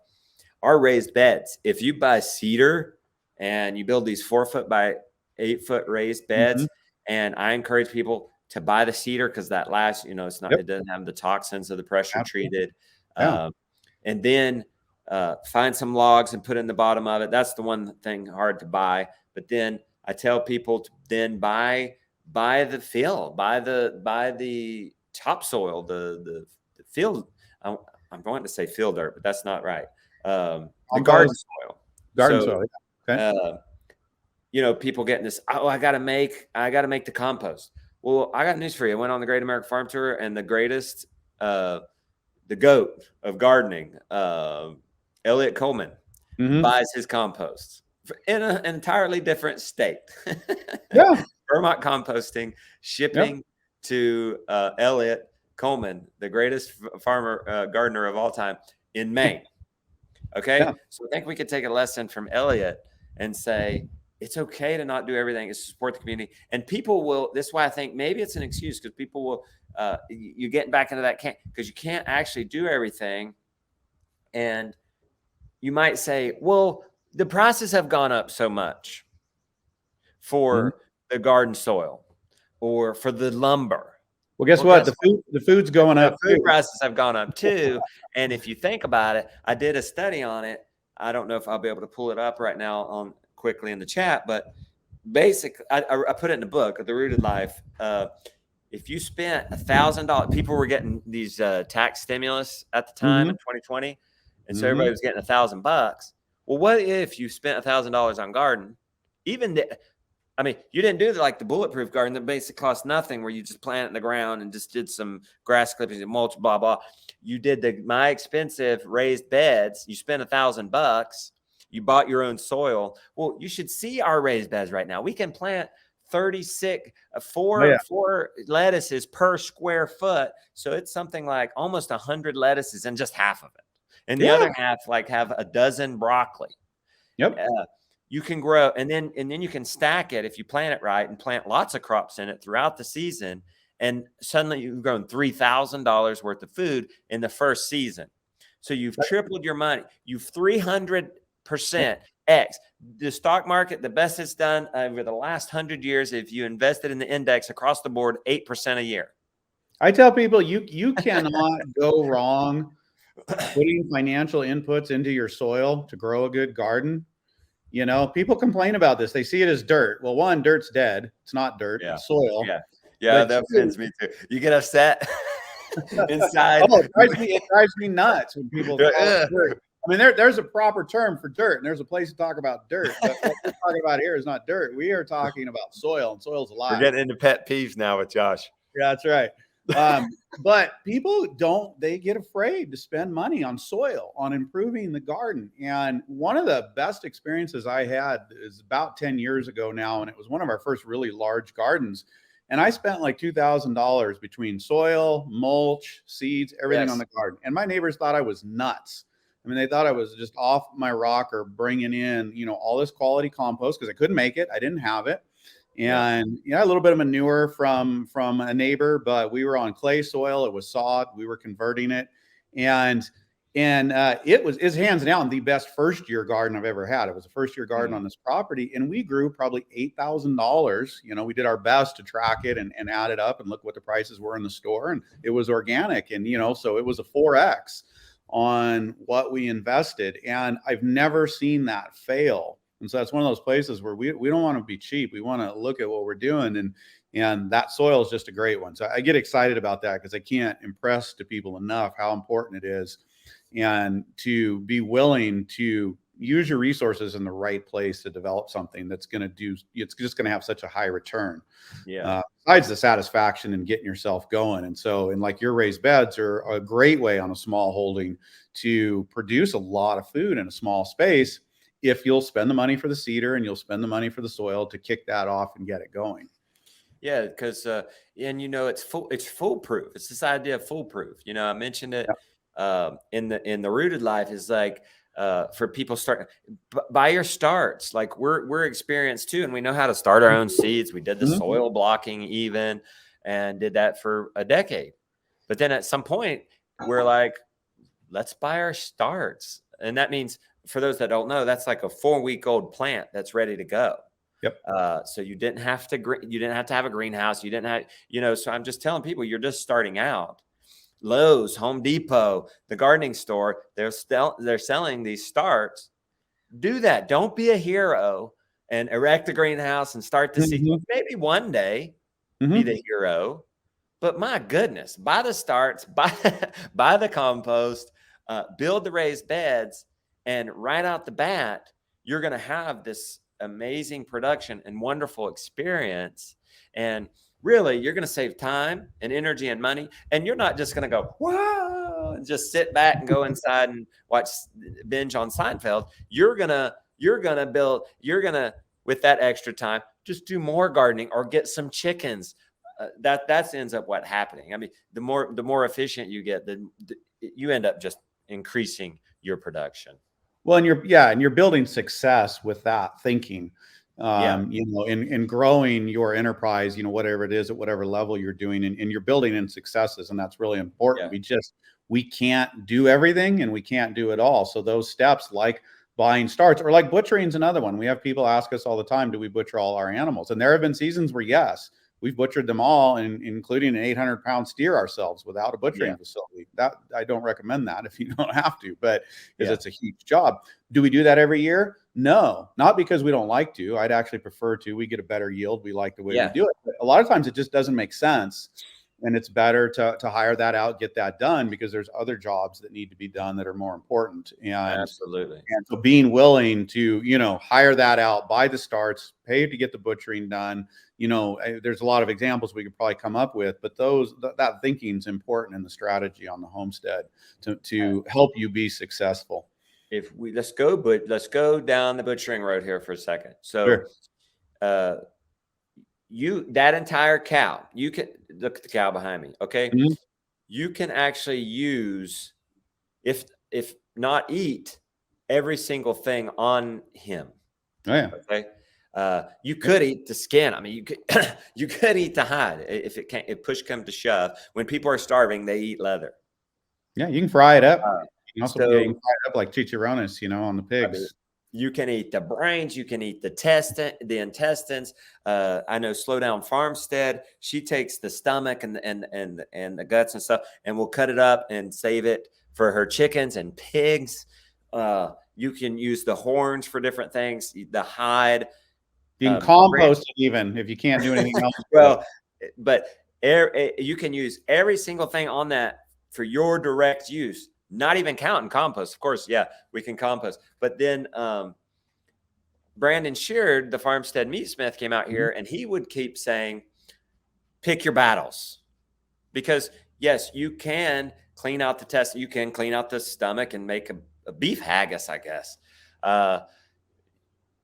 our raised beds. If you buy cedar and you build these 4-foot by 8-foot raised beds, and I encourage people to buy the cedar because that lasts, it doesn't have the toxins of the pressure treated. And then find some logs and put in the bottom of it. That's the one thing hard to buy. But then I tell people to then buy the fill, buy the topsoil, the field. I'm going to say field dirt, but that's not right. The garden soil. Soil. Okay. People getting this, I gotta make the compost. Well, I got news for you. I went on the Great American Farm Tour, and the greatest, the goat of gardening, Elliot Coleman, buys his compost in an entirely different state. Vermont composting, shipping to Elliot Coleman, the greatest farmer, gardener of all time, in Maine. Okay. So I think we could take a lesson from Elliot and say, it's okay to not do everything. It's support the community. And people will, this is why I think maybe it's an excuse, because people will, you're getting back into that because you can't actually do everything. And you might say, well, the prices have gone up so much for the garden soil or for the lumber. Well, guess what? The food's going up Food too. prices have gone up too. And if you think about it, I did a study on it. I don't know if I'll be able to pull it up right now on quickly in the chat, but basically, I put it in the book, The Rooted Life. If you spent $1,000, people were getting these tax stimulus at the time in 2020, and so everybody was getting $1,000. Well, what if you spent $1,000 on garden? I mean, you didn't do like the bulletproof garden that basically cost nothing, where you just plant it in the ground and just did some grass clippings and mulch, blah blah. You did my expensive raised beds. You spent $1,000. You bought your own soil. Well, you should see our raised beds right now. We can plant 36, four lettuces per square foot. So it's something like almost 100 lettuces and just half of it. And the other half, like, have a dozen broccoli. Yep. You can grow, and then you can stack it if you plant it right and plant lots of crops in it throughout the season. And suddenly you've grown $3,000 worth of food in the first season. So you've tripled your money. You've 300% X. The stock market, the best it's done over the last 100 years, if you invested in the index across the board, 8% a year. I tell people you cannot go wrong putting financial inputs into your soil to grow a good garden. You know, people complain about this. They see it as dirt. Well, one, dirt's dead. It's not dirt. It's soil. Yeah, that offends me too. You get upset inside. Oh, it drives me nuts when people call it dirt. I mean, there's a proper term for dirt, and there's a place to talk about dirt. But what we're talking about here is not dirt. We are talking about soil, and soil's alive. We're getting into pet peeves now with Josh. Yeah, that's right. But people they get afraid to spend money on soil, on improving the garden. And one of the best experiences I had is about 10 years ago now. And it was one of our first really large gardens. And I spent like $2,000 between soil, mulch, seeds, everything on the garden. And my neighbors thought I was nuts. I mean, they thought I was just off my rocker bringing in, all this quality compost, because I couldn't make it. I didn't have it. And a little bit of manure from a neighbor, but we were on clay soil. It was sod. We were converting it, and it was hands down the best first year garden I've ever had. It was a first year garden on this property, and we grew probably $8,000. We did our best to track it and add it up and look what the prices were in the store, and it was organic, and so it was a 4x on what we invested, and I've never seen that fail. And so that's one of those places where we don't want to be cheap. We want to look at what we're doing, and that soil is just a great one. So I get excited about that because I can't impress to people enough how important it is, and to be willing to use your resources in the right place to develop something that's going to it's just going to have such a high return. Besides the satisfaction in getting yourself going. And so, like, your raised beds are a great way on a small holding to produce a lot of food in a small space, if you'll spend the money for the seeder and you'll spend the money for the soil to kick that off and get it going. Yeah, because it's foolproof. It's this idea of foolproof. I mentioned it in the Rooted Life, is like, for people starting by your starts. Like, we're experienced too, and we know how to start our own seeds. We did the soil blocking even, and did that for a decade. But then at some point, we're like, let's buy our starts, and that means, for those that don't know, that's like a 4-week-old plant that's ready to go. Yep. So you didn't have to have a greenhouse. You didn't have, so I'm just telling people, you're just starting out. Lowe's, Home Depot, the gardening store, they're selling these starts. Do that. Don't be a hero and erect a greenhouse and start to see. Maybe one day be the hero, but my goodness, buy the starts, buy the compost, build the raised beds. And right out the bat, you're going to have this amazing production and wonderful experience. And really, you're going to save time and energy and money. And you're not just going to go, wow, and just sit back and go inside and binge on Seinfeld. You're going to, with that extra time, just do more gardening or get some chickens. That ends up what happening. I mean, the more efficient you get, you end up just increasing your production. Well, and you're building success with that thinking, in growing your enterprise, whatever it is, at whatever level you're doing, and you're building in successes. And that's really important. we can't do everything and we can't do it all. So those steps, like buying starts, or like butchering is another one. We have people ask us all the time, do we butcher all our animals? And there have been seasons where, yes, we've butchered them all, including an 800-pound steer ourselves without a butchering facility. That I don't recommend that if you don't have to, but because it's a huge job. Do we do that every year? No, not because we don't like to. I'd actually prefer to. We get a better yield. We like the way we do it. But a lot of times it just doesn't make sense. And it's better to hire that out, get that done, because there's other jobs that need to be done that are more important. And absolutely. And so being willing to, hire that out, buy the starts, pay to get the butchering done. There's a lot of examples we could probably come up with, but that thinking is important in the strategy on the homestead to help you be successful. Let's go down the butchering road here for a second. So, sure. That entire cow, you can look at the cow behind me. Okay. Mm-hmm. You can actually use, if not eat every single thing on him. Oh, yeah. Okay. You could eat the skin. I mean, you could eat the hide if push comes to shove. When people are starving, they eat leather. Yeah. You can fry it up. You can also fry it up like chicharrones, on the pigs. You can eat the brains. You can eat the intestines. I know Slow Down Farmstead. She takes the stomach and the guts and stuff, and will cut it up and save it for her chickens and pigs. You can use the horns for different things. The hide. You can compost it even if you can't do anything else. Well, but you can use every single thing on that for your direct use. Not even counting compost. Of course, yeah, we can compost. But then Brandon Sheard, the Farmstead Meatsmith, came out here and he would keep saying, pick your battles. Because, yes, you can clean out the test. You can clean out the stomach and make a beef haggis, I guess.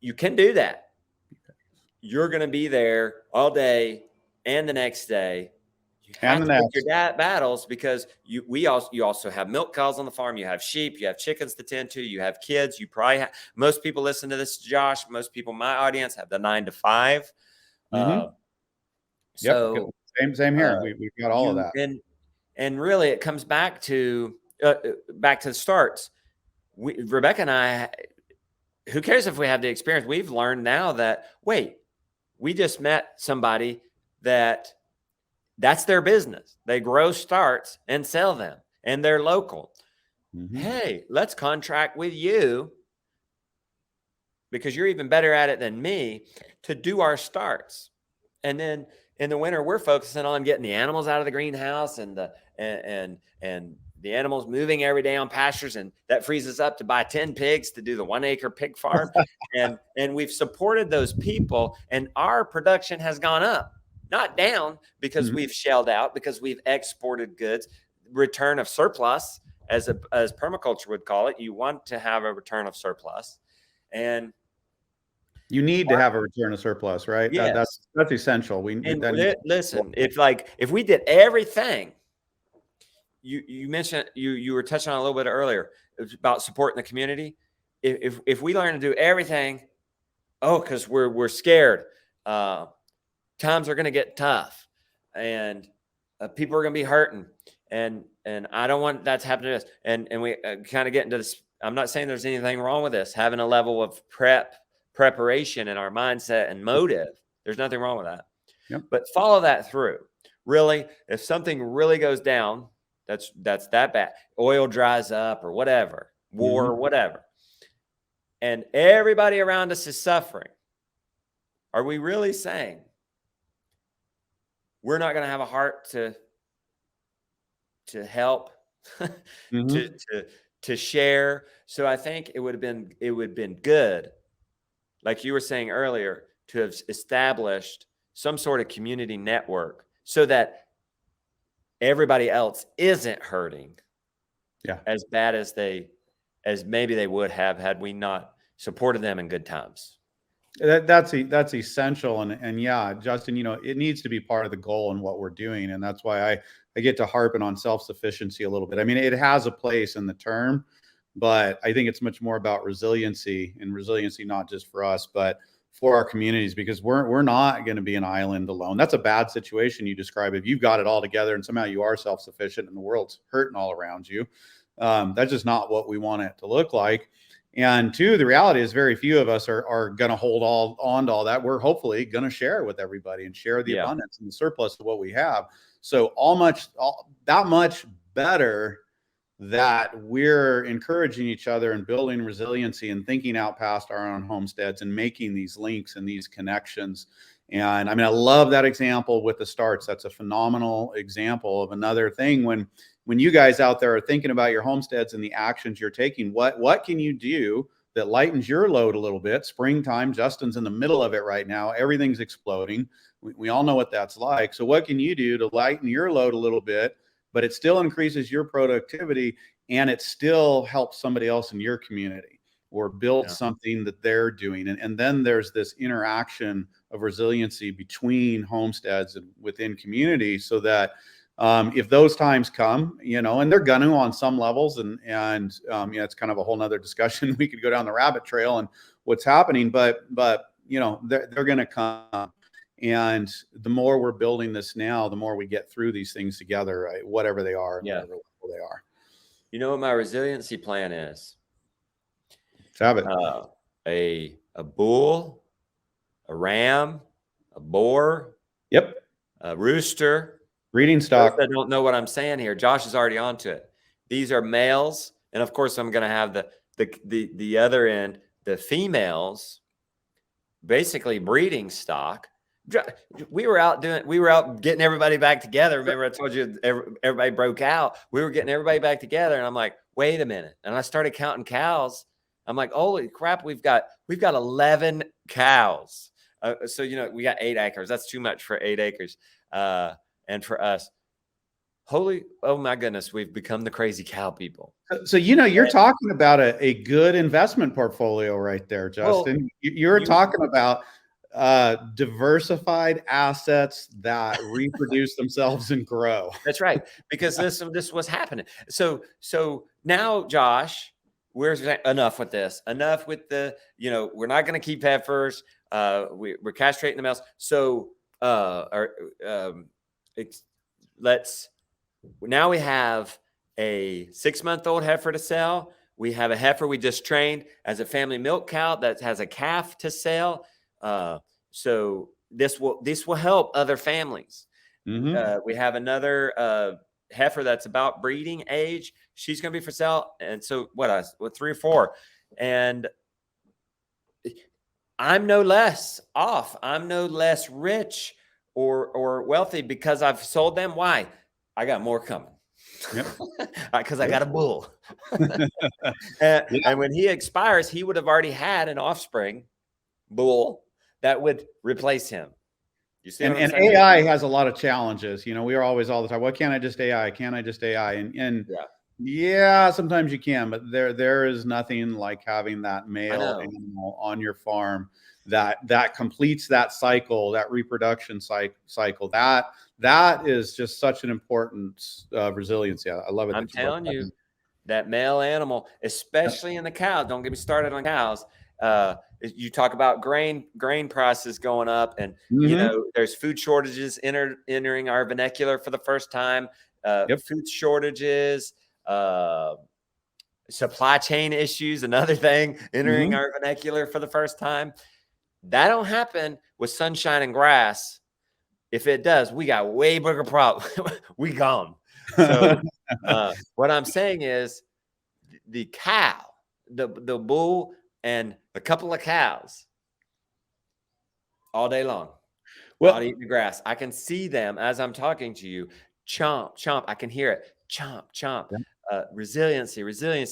You can do that. You're going to be there all day and the next day. You have to pick your battles because you also have milk cows on the farm. You have sheep. You have chickens to tend to. You have kids. You probably have, most people listen to this, Josh. Most people in my audience have the 9 to 5. So same here. We've got all of that. And really, it comes back to the starts. Rebecca and I. Who cares if we have the experience? We've learned now that we just met somebody that's their business. They grow starts and sell them, and they're local. Mm-hmm. Hey, let's contract with you because you're even better at it than me to do our starts. And then in the winter, we're focusing on getting the animals out of the greenhouse and the animals moving every day on pastures, and that frees us up to buy 10 pigs to do the 1 acre pig farm. and we've supported those people, and our production has gone up. Not down, because we've shelled out, because we've exported goods, return of surplus, as permaculture would call it. You want to have a return of surplus, and you need to have a return of surplus, right? Yes. That's essential. Listen, if we did everything, you mentioned you were touching on a little bit earlier about supporting the community. If we learn to do everything, because we're scared. Times are going to get tough, and people are going to be hurting, and I don't want that to happen to us. And we kind of get into this. I'm not saying there's anything wrong with this, having a level of preparation in our mindset and motive. There's nothing wrong with that. Yep. But follow that through. Really, if something really goes down, that's that bad. Oil dries up or whatever, war or whatever, and everybody around us is suffering. Are we really saying we're not going to have a heart to help, to share? So I think it would have been good, like you were saying earlier, to have established some sort of community network so that everybody else isn't hurting as bad as maybe they would have had we not supported them in good times. That's essential. And yeah, Justin, it needs to be part of the goal in what we're doing. And that's why I get to harping on self-sufficiency a little bit. I mean, it has a place in the term, but I think it's much more about resiliency, and resiliency, not just for us, but for our communities, because we're not going to be an island alone. That's a bad situation you describe. If you've got it all together and somehow you are self-sufficient and the world's hurting all around you, that's just not what we want it to look like. And two, the reality is very few of us are going to hold all on to all that. We're hopefully going to share with everybody and share the abundance and the surplus of what we have. So that much better that we're encouraging each other and building resiliency and thinking out past our own homesteads and making these links and these connections. And I mean, I love that example with the starts. That's a phenomenal example of another thing when you guys out there are thinking about your homesteads and the actions you're taking. What can you do that lightens your load a little bit? Springtime, Justin's in the middle of it right now. Everything's exploding. We all know what that's like. So what can you do to lighten your load a little bit, but it still increases your productivity and it still helps somebody else in your community or build something that they're doing? And then there's this interaction of resiliency between homesteads and within community, so that if those times come, and they're going to on some levels, and it's kind of a whole nother discussion. We could go down the rabbit trail and what's happening, but they're going to come. And the more we're building this now, the more we get through these things together, right? Whatever they are, and whatever level they are. You know what my resiliency plan is? Let's have it. A bull, a ram, a boar. Yep. A rooster. Breeding stock. I don't know what I'm saying here. Josh is already onto it. These are males, and of course, I'm going to have the other end, the females, basically breeding stock. We were out getting everybody back together. Remember I told you everybody broke out. We were getting everybody back together, and I'm like, wait a minute. And I started counting cows. I'm like, holy crap, we've got 11 cows. So, we got 8 acres. That's too much for 8 acres. And for us, oh my goodness, we've become the crazy cow people. So, you're talking about a good investment portfolio right there, Justin. Well, you're talking about diversified assets that reproduce themselves and grow. That's right. Because this was happening. So now, Josh, we're enough with this. Enough with the, we're not going to keep heifers. We're castrating the males. So now we have a 6-month-old heifer to sell. We have a heifer we just trained as a family milk cow that has a calf to sell. So this will help other families. Mm-hmm. We have another heifer that's about breeding age. She's going to be for sale. And so what 3 or 4, and I'm no less off. I'm no less rich or wealthy because I've sold them. Why? I got more coming. Yep. Because I got a bull. And when he expires, he would have already had an offspring bull that would replace him. You see, and AI has a lot of challenges. We are always all the time, what can't I just AI? Can't I just AI? And sometimes you can, but there is nothing like having that male animal on your farm that completes that cycle, that reproduction cycle. That is just such an important resiliency. I love it. I'm telling you, that male animal, especially in the cows. Don't get me started on cows. You talk about grain prices going up, and there's food shortages entering our vernacular for the first time. Food shortages, supply chain issues, another thing entering our vernacular for the first time. That don't happen with sunshine and grass. If it does, we got way bigger problem. We gone. So what I'm saying is the cow, the bull, and a couple of cows all day long. Well, out eating the grass. I can see them as I'm talking to you. Chomp, chomp. I can hear it. Chomp, chomp. Resiliency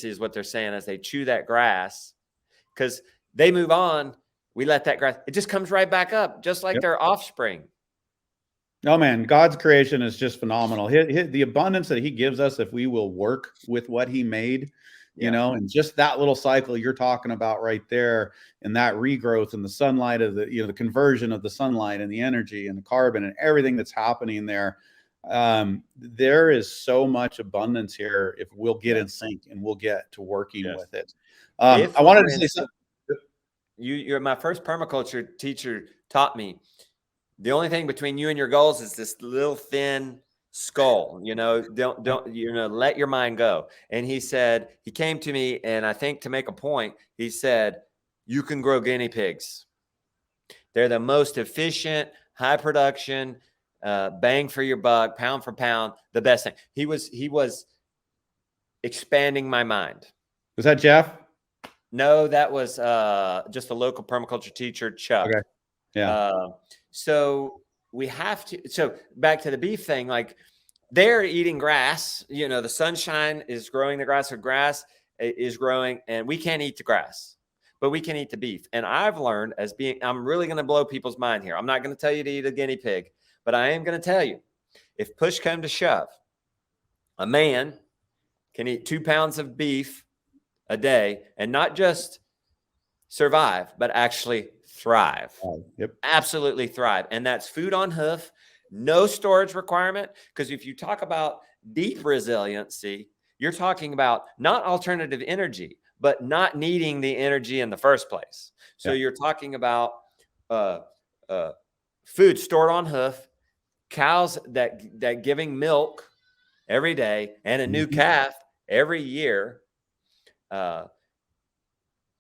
is what they're saying as they chew that grass, because they move on. We let that grass. It just comes right back up, just like their offspring. Oh man, God's creation is just phenomenal. The abundance that He gives us if we will work with what He made. And just that little cycle you're talking about right there, and that regrowth and the sunlight of the conversion of the sunlight and the energy and the carbon and everything that's happening there. There is so much abundance here if we'll get in sync and we'll get to working with it. I wanted to say something. you're my first permaculture teacher taught me the only thing between you and your goals is this little thin skull. Don't let your mind go. And he said, he came to me, and I think to make a point, he said, you can grow guinea pigs. They're the most efficient, high production, bang for your buck, pound for pound, the best thing. He was expanding my mind. Was that Jeff? No, that was just a local permaculture teacher, Chuck. Okay. Yeah. So we have to. So back to the beef thing, like they're eating grass. The sunshine is growing the grass, or grass is growing, and we can't eat the grass, but we can eat the beef. And I've learned I'm really going to blow people's mind here. I'm not going to tell you to eat a guinea pig, but I am going to tell you, if push came to shove, a man can eat 2 pounds of beef a day and not just survive, but actually thrive. Yep. Absolutely thrive. And that's food on hoof, no storage requirement. Because if you talk about deep resiliency, you're talking about not alternative energy, but not needing the energy in the first place. So you're talking about food stored on hoof, cows that giving milk every day, and a new calf every year. That's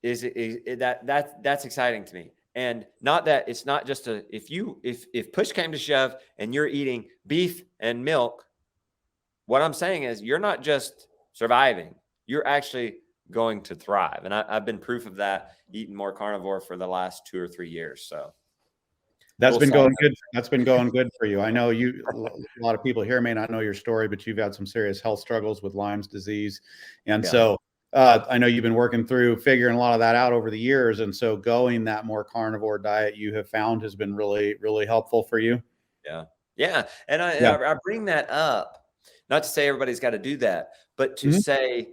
exciting to me. And not that it's not just if push came to shove and you're eating beef and milk, what I'm saying is you're not just surviving, you're actually going to thrive. And I've been proof of that, eating more carnivore for the last 2 or 3 years. So that's been going good. That's been going good for you. I know a lot of people here may not know your story, but you've had some serious health struggles with Lyme's disease. And so I know you've been working through figuring a lot of that out over the years. And so going that more carnivore diet you have found has been really, really helpful for you. Yeah. Yeah. And I bring that up, not to say everybody's got to do that, but to say,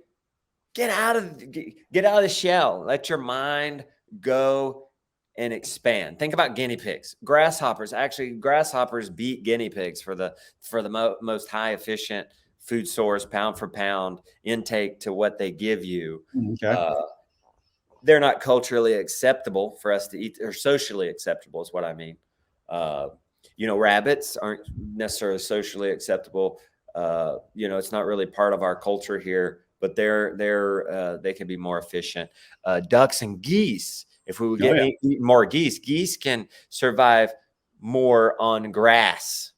get out of the shell, let your mind go and expand. Think about guinea pigs, grasshoppers. Actually, grasshoppers beat guinea pigs for the most high efficient food source, pound for pound intake to what they give you. Okay. They're not culturally acceptable for us to eat, or socially acceptable is what I mean. Rabbits aren't necessarily socially acceptable. It's not really part of our culture here, but they can be more efficient. Ducks and geese. If we would eat more geese can survive more on grass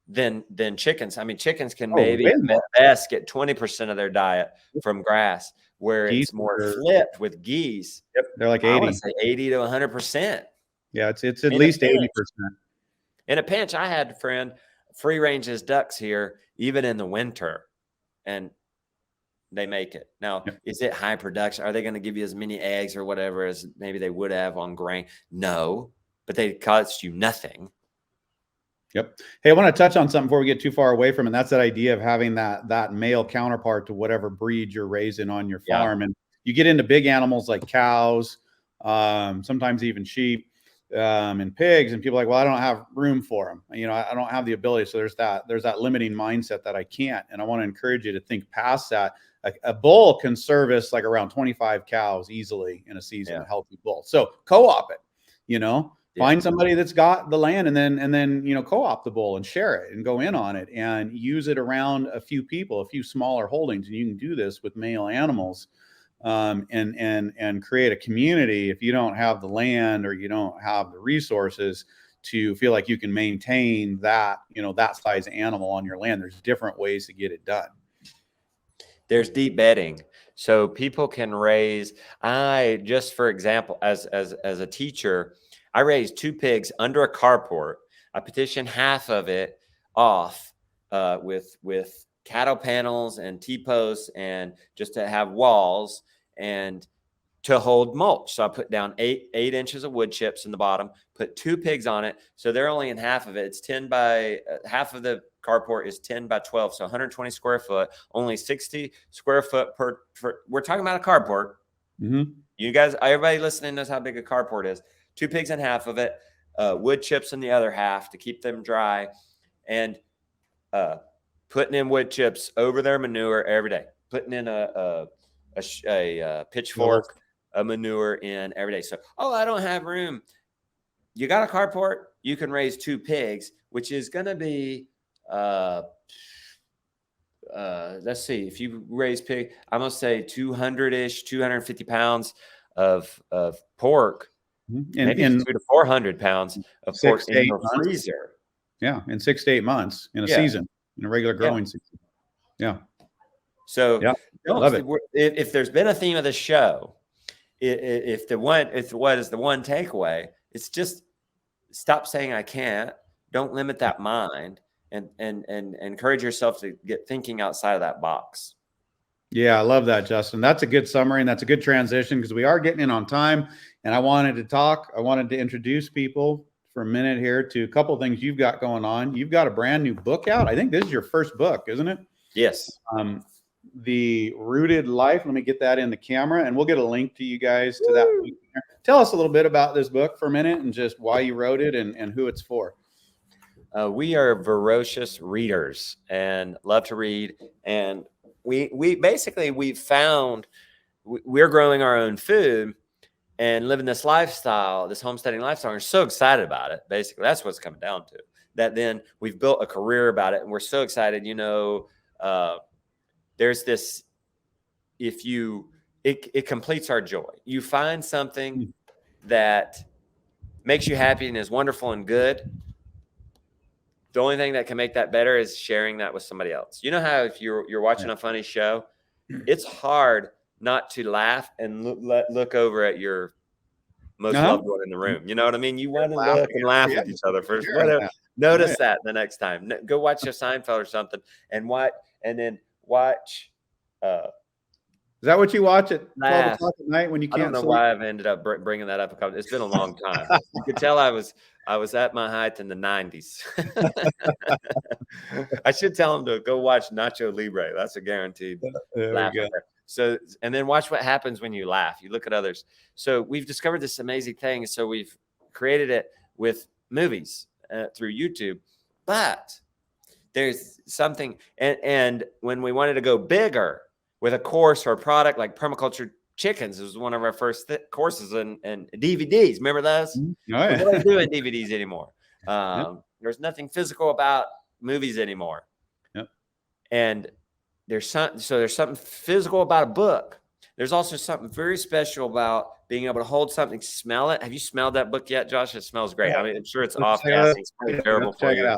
than chickens. I mean, chickens can maybe at best get 20% of their diet from grass, where it's more flipped with geese. Yep, they're like 80. I want to say 80 to 100%. Yeah, it's at least 80%. In a pinch, I had a friend free range his ducks here, even in the winter, and they make it. Now, is it high production? Are they going to give you as many eggs or whatever as maybe they would have on grain? No, but they cost you nothing. Yep. Hey, I want to touch on something before we get too far away from it. That's that idea of having that male counterpart to whatever breed you're raising on your farm. And you get into big animals like cows, sometimes even sheep, and pigs, and people are like, well, I don't have room for them. I don't have the ability. So there's that limiting mindset that I can't. And I want to encourage you to think past that. A bull can service like around 25 cows easily in a season, a healthy bull. So co-op it, find somebody that's got the land, and then co-op the bull and share it and go in on it and use it around a few people, a few smaller holdings. And you can do this with male animals, and create a community. If you don't have the land or you don't have the resources to feel like you can maintain that, that size animal on your land, there's different ways to get it done. There's deep bedding. So people can raise, for example, as a teacher, I raised 2 pigs under a carport. I petitioned half of it off with cattle panels and T-posts, and just to have walls and to hold mulch. So I put down 8 inches of wood chips in the bottom, put 2 pigs on it. So they're only in half of it. It's 10 by half of the carport is 10 by 12. So 120 square foot, only 60 square foot per we're talking about a carport. You guys, everybody listening knows how big a carport is. 2 pigs in half of it, wood chips in the other half to keep them dry, and putting in wood chips over their manure every day, putting in a pitchfork of manure in every day. So, oh, I don't have room. You got a carport, you can raise 2 pigs, which is going to be, let's see, if you raise pig, I'm going to say 200-ish, 250 pounds of pork, maybe 200 to 400 pounds of pork in your freezer. Yeah, in 6 to 8 months in a season, in a regular growing season. Yeah. So love it. If there's been a theme of the show, what is the one takeaway? It's just stop saying I can't. Don't limit that mind, and encourage yourself to get thinking outside of that box. Yeah, I love that, Justin. That's a good summary, and that's a good transition because we are getting in on time. And I wanted to introduce people for a minute here to a couple of things you've got going on. You've got a brand new book out. I think this is your first book, isn't it? Yes. The Rooted Life. Let me get that in the camera, and we'll get a link to you guys to that book. Tell us a little bit about this book for a minute and just why you wrote it and who it's for. We are voracious readers and love to read. And we found we're growing our own food and living this lifestyle, this homesteading lifestyle. We're so excited about it. Basically, that's what's coming down to. That then we've built a career about it, and we're so excited. There's this. It completes our joy. You find something that makes you happy and is wonderful and good. The only thing that can make that better is sharing that with somebody else. You know how if you're watching a funny show, it's hard not to laugh and look over at your most loved one in the room. You know what I mean? You want to look and laugh with each other first. Whatever. Notice that the next time. Go watch a Seinfeld or something, and then watch. Is that what you watch at 12 o'clock at night when you can't sleep? I don't know why I've ended up bringing that up. It's been a long time. You could tell I was at my height in the 90s. I should tell him to go watch Nacho Libre. That's a guaranteed laugh. So, and then watch what happens when you laugh. You look at others. So we've discovered this amazing thing. So we've created it with movies through YouTube. But there's something, and when we wanted to go bigger with a course or a product like Permaculture Chickens, it was one of our first courses, and DVDs. Remember those? Oh, yeah. We don't do DVDs anymore. There's nothing physical about movies anymore. Yep. And there's something physical about a book. There's also something very special about being able to hold something, smell it. Have you smelled that book yet, Josh? It smells great. Yeah. I mean, I'm sure it's off-gassing. It's pretty terrible for you.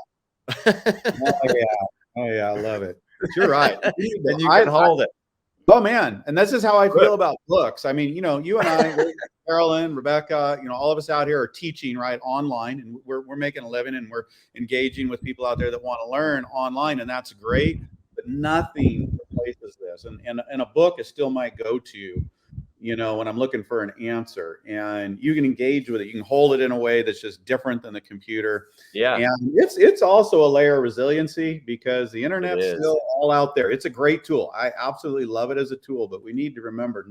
Oh yeah, I love it. But you're right. And you can hold it. Oh man, and this is how I feel about books. I mean, you and I, Carolyn, Rebecca, all of us out here are teaching right online, and we're making a living, and we're engaging with people out there that want to learn online, and that's great. But nothing replaces this, and a book is still my go-to. When I'm looking for an answer, and you can engage with it, you can hold it in a way that's just different than the computer. Yeah. And it's also a layer of resiliency because the internet's still all out there. It's a great tool. I absolutely love it as a tool, but we need to remember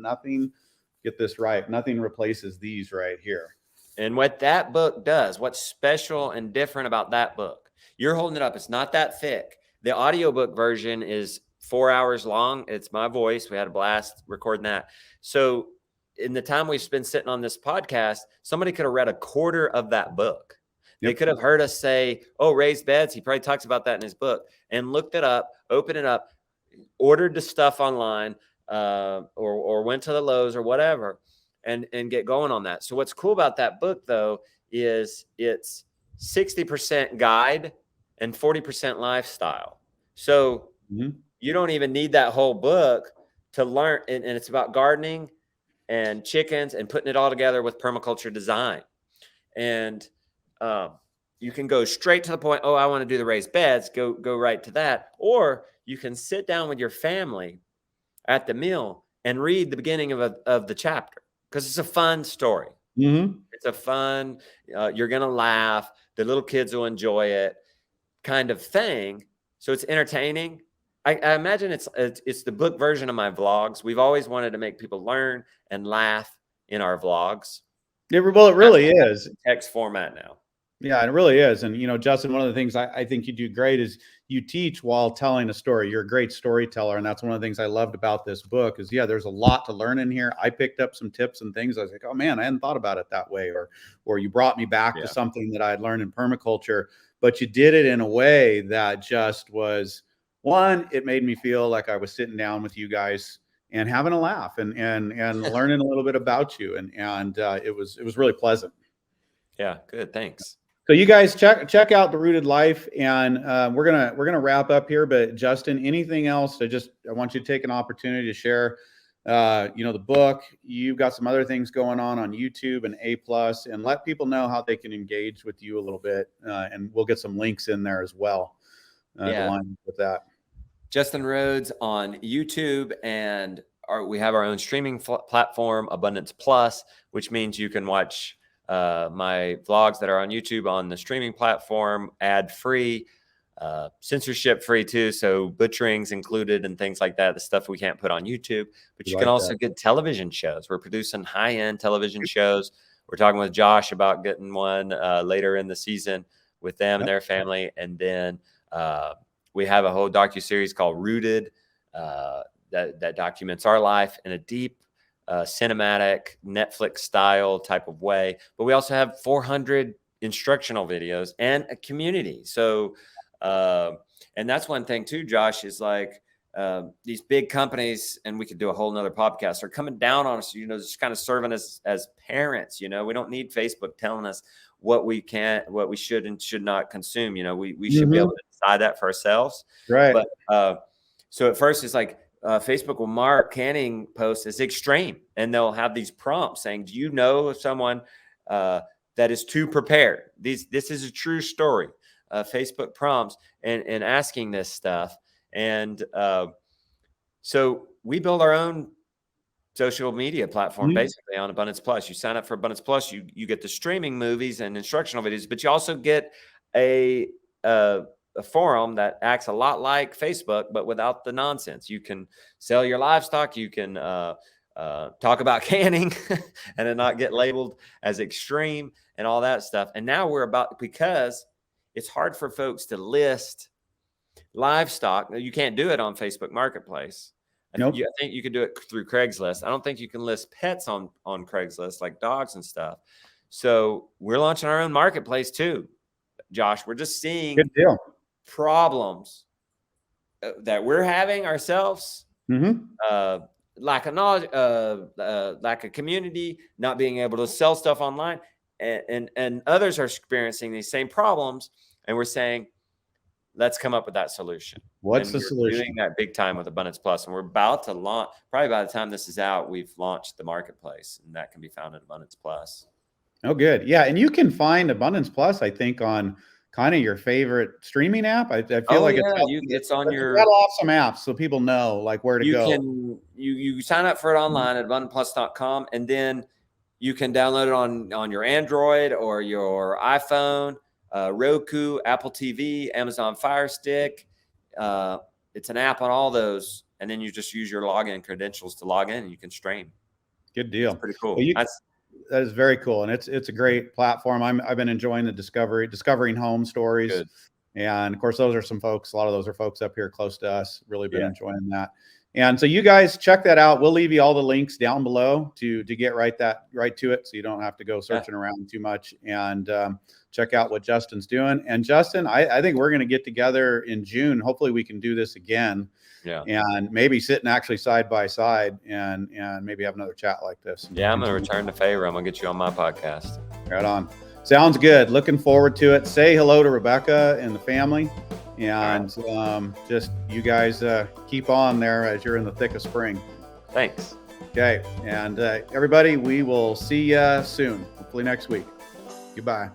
get this right. Nothing replaces these right here. And what that book does, what's special and different about that book, you're holding it up. It's not that thick. The audiobook version is 4 hours long. It's my voice. We had a blast recording that. So in the time we've been sitting on this podcast, somebody could have read a quarter of that book. Yep. They could have heard us say, oh, raised beds. He probably talks about that in his book, and looked it up, opened it up, ordered the stuff online, or went to the Lowe's or whatever, and get going on that. So what's cool about that book, though, is it's 60% guide and 40% lifestyle. So you don't even need that whole book to learn. And it's about gardening and chickens and putting it all together with permaculture design. And you can go straight to the point. Oh, I want to do the raised beds. Go right to that. Or you can sit down with your family at the meal and read the beginning of the chapter, because it's a fun story. It's a fun, you're going to laugh. The little kids will enjoy it kind of thing. So it's entertaining. I imagine it's the book version of my vlogs. We've always wanted to make people learn and laugh in our vlogs. Well, it really is text format now. Yeah, it really is. And, Justin, one of the things I think you do great is you teach while telling a story. You're a great storyteller. And that's one of the things I loved about this book is, there's a lot to learn in here. I picked up some tips and things. I was like, oh man, I hadn't thought about it that way. Or you brought me back to something that I had learned in permaculture, but you did it in a way that just was, one, it made me feel like I was sitting down with you guys and having a laugh and learning a little bit about you. And it was really pleasant. Yeah. Good. Thanks. So you guys check out The Rooted Life, and we're gonna wrap up here. But Justin, anything else? I want you to take an opportunity to share, the book. You've got some other things going on YouTube and A+, and let people know how they can engage with you a little bit. And we'll get some links in there as well to line with that. Justin Rhodes on YouTube, and we have our own streaming platform, Abundance Plus, which means you can watch my vlogs that are on YouTube on the streaming platform, ad-free, censorship-free too. So butchering's included and things like that, the stuff we can't put on YouTube. But you can also get television shows. We're producing high-end television shows. We're talking with Josh about getting one later in the season with them and their family. And then we have a whole docuseries called Rooted that documents our life in a deep, cinematic Netflix style type of way. But we also have 400 instructional videos and a community. So, and that's one thing too, Josh, is like these big companies, and we could do a whole nother podcast, are coming down on us, just kind of serving us as parents. We don't need Facebook telling us what we should and should not consume. We should be able to decide that for ourselves. Right. But so at first it's like, Facebook will mark canning posts as extreme, and they'll have these prompts saying, do you know of someone that is too prepared? This is a true story. Facebook prompts and asking this stuff. And so we build our own social media platform basically on Abundance Plus. You sign up for Abundance Plus, you get the streaming movies and instructional videos, but you also get a forum that acts a lot like Facebook, but without the nonsense. You can sell your livestock. You can talk about canning and then not get labeled as extreme and all that stuff. And now because it's hard for folks to list livestock. You can't do it on Facebook Marketplace. Nope. I think you could do it through Craigslist. I don't think you can list pets on Craigslist, like dogs and stuff. So we're launching our own marketplace too, Josh. We're just seeing good deal problems that we're having ourselves, lack of knowledge, lack of community, not being able to sell stuff online, and others are experiencing these same problems, and we're saying, let's come up with that solution. What's the solution? Doing that big time with Abundance Plus, and we're about to launch. Probably by the time this is out, we've launched the marketplace, and that can be found at Abundance Plus. Oh, good. Yeah, and you can find Abundance Plus, I think, on kind of your favorite streaming app. I feel it's on your. Rattle off some apps so people know like where to go. You sign up for it online at abundanceplus.com, and then you can download it on your Android or your iPhone, Roku, Apple TV, Amazon Fire Stick. It's an app on all those, and then you just use your login credentials to log in, and you can stream. Good deal. That's pretty cool. Well, that is very cool, and it's a great platform. I've been enjoying the discovering home stories. Good. And of course, those are some folks. A lot of those are folks up here close to us. Really been enjoying that. And so you guys check that out. We'll leave you all the links down below to get right to it, so you don't have to go searching around too much. And check out what Justin's doing. And Justin, I think we're going to get together in June. Hopefully, we can do this again. Yeah. And maybe sitting actually side by side and maybe have another chat like this. Yeah, I'm going to return the favor. I'm going to get you on my podcast. Right on. Sounds good. Looking forward to it. Say hello to Rebecca and the family. And just you guys keep on there as you're in the thick of spring. Thanks. Okay. And everybody, we will see you soon. Hopefully next week. Goodbye.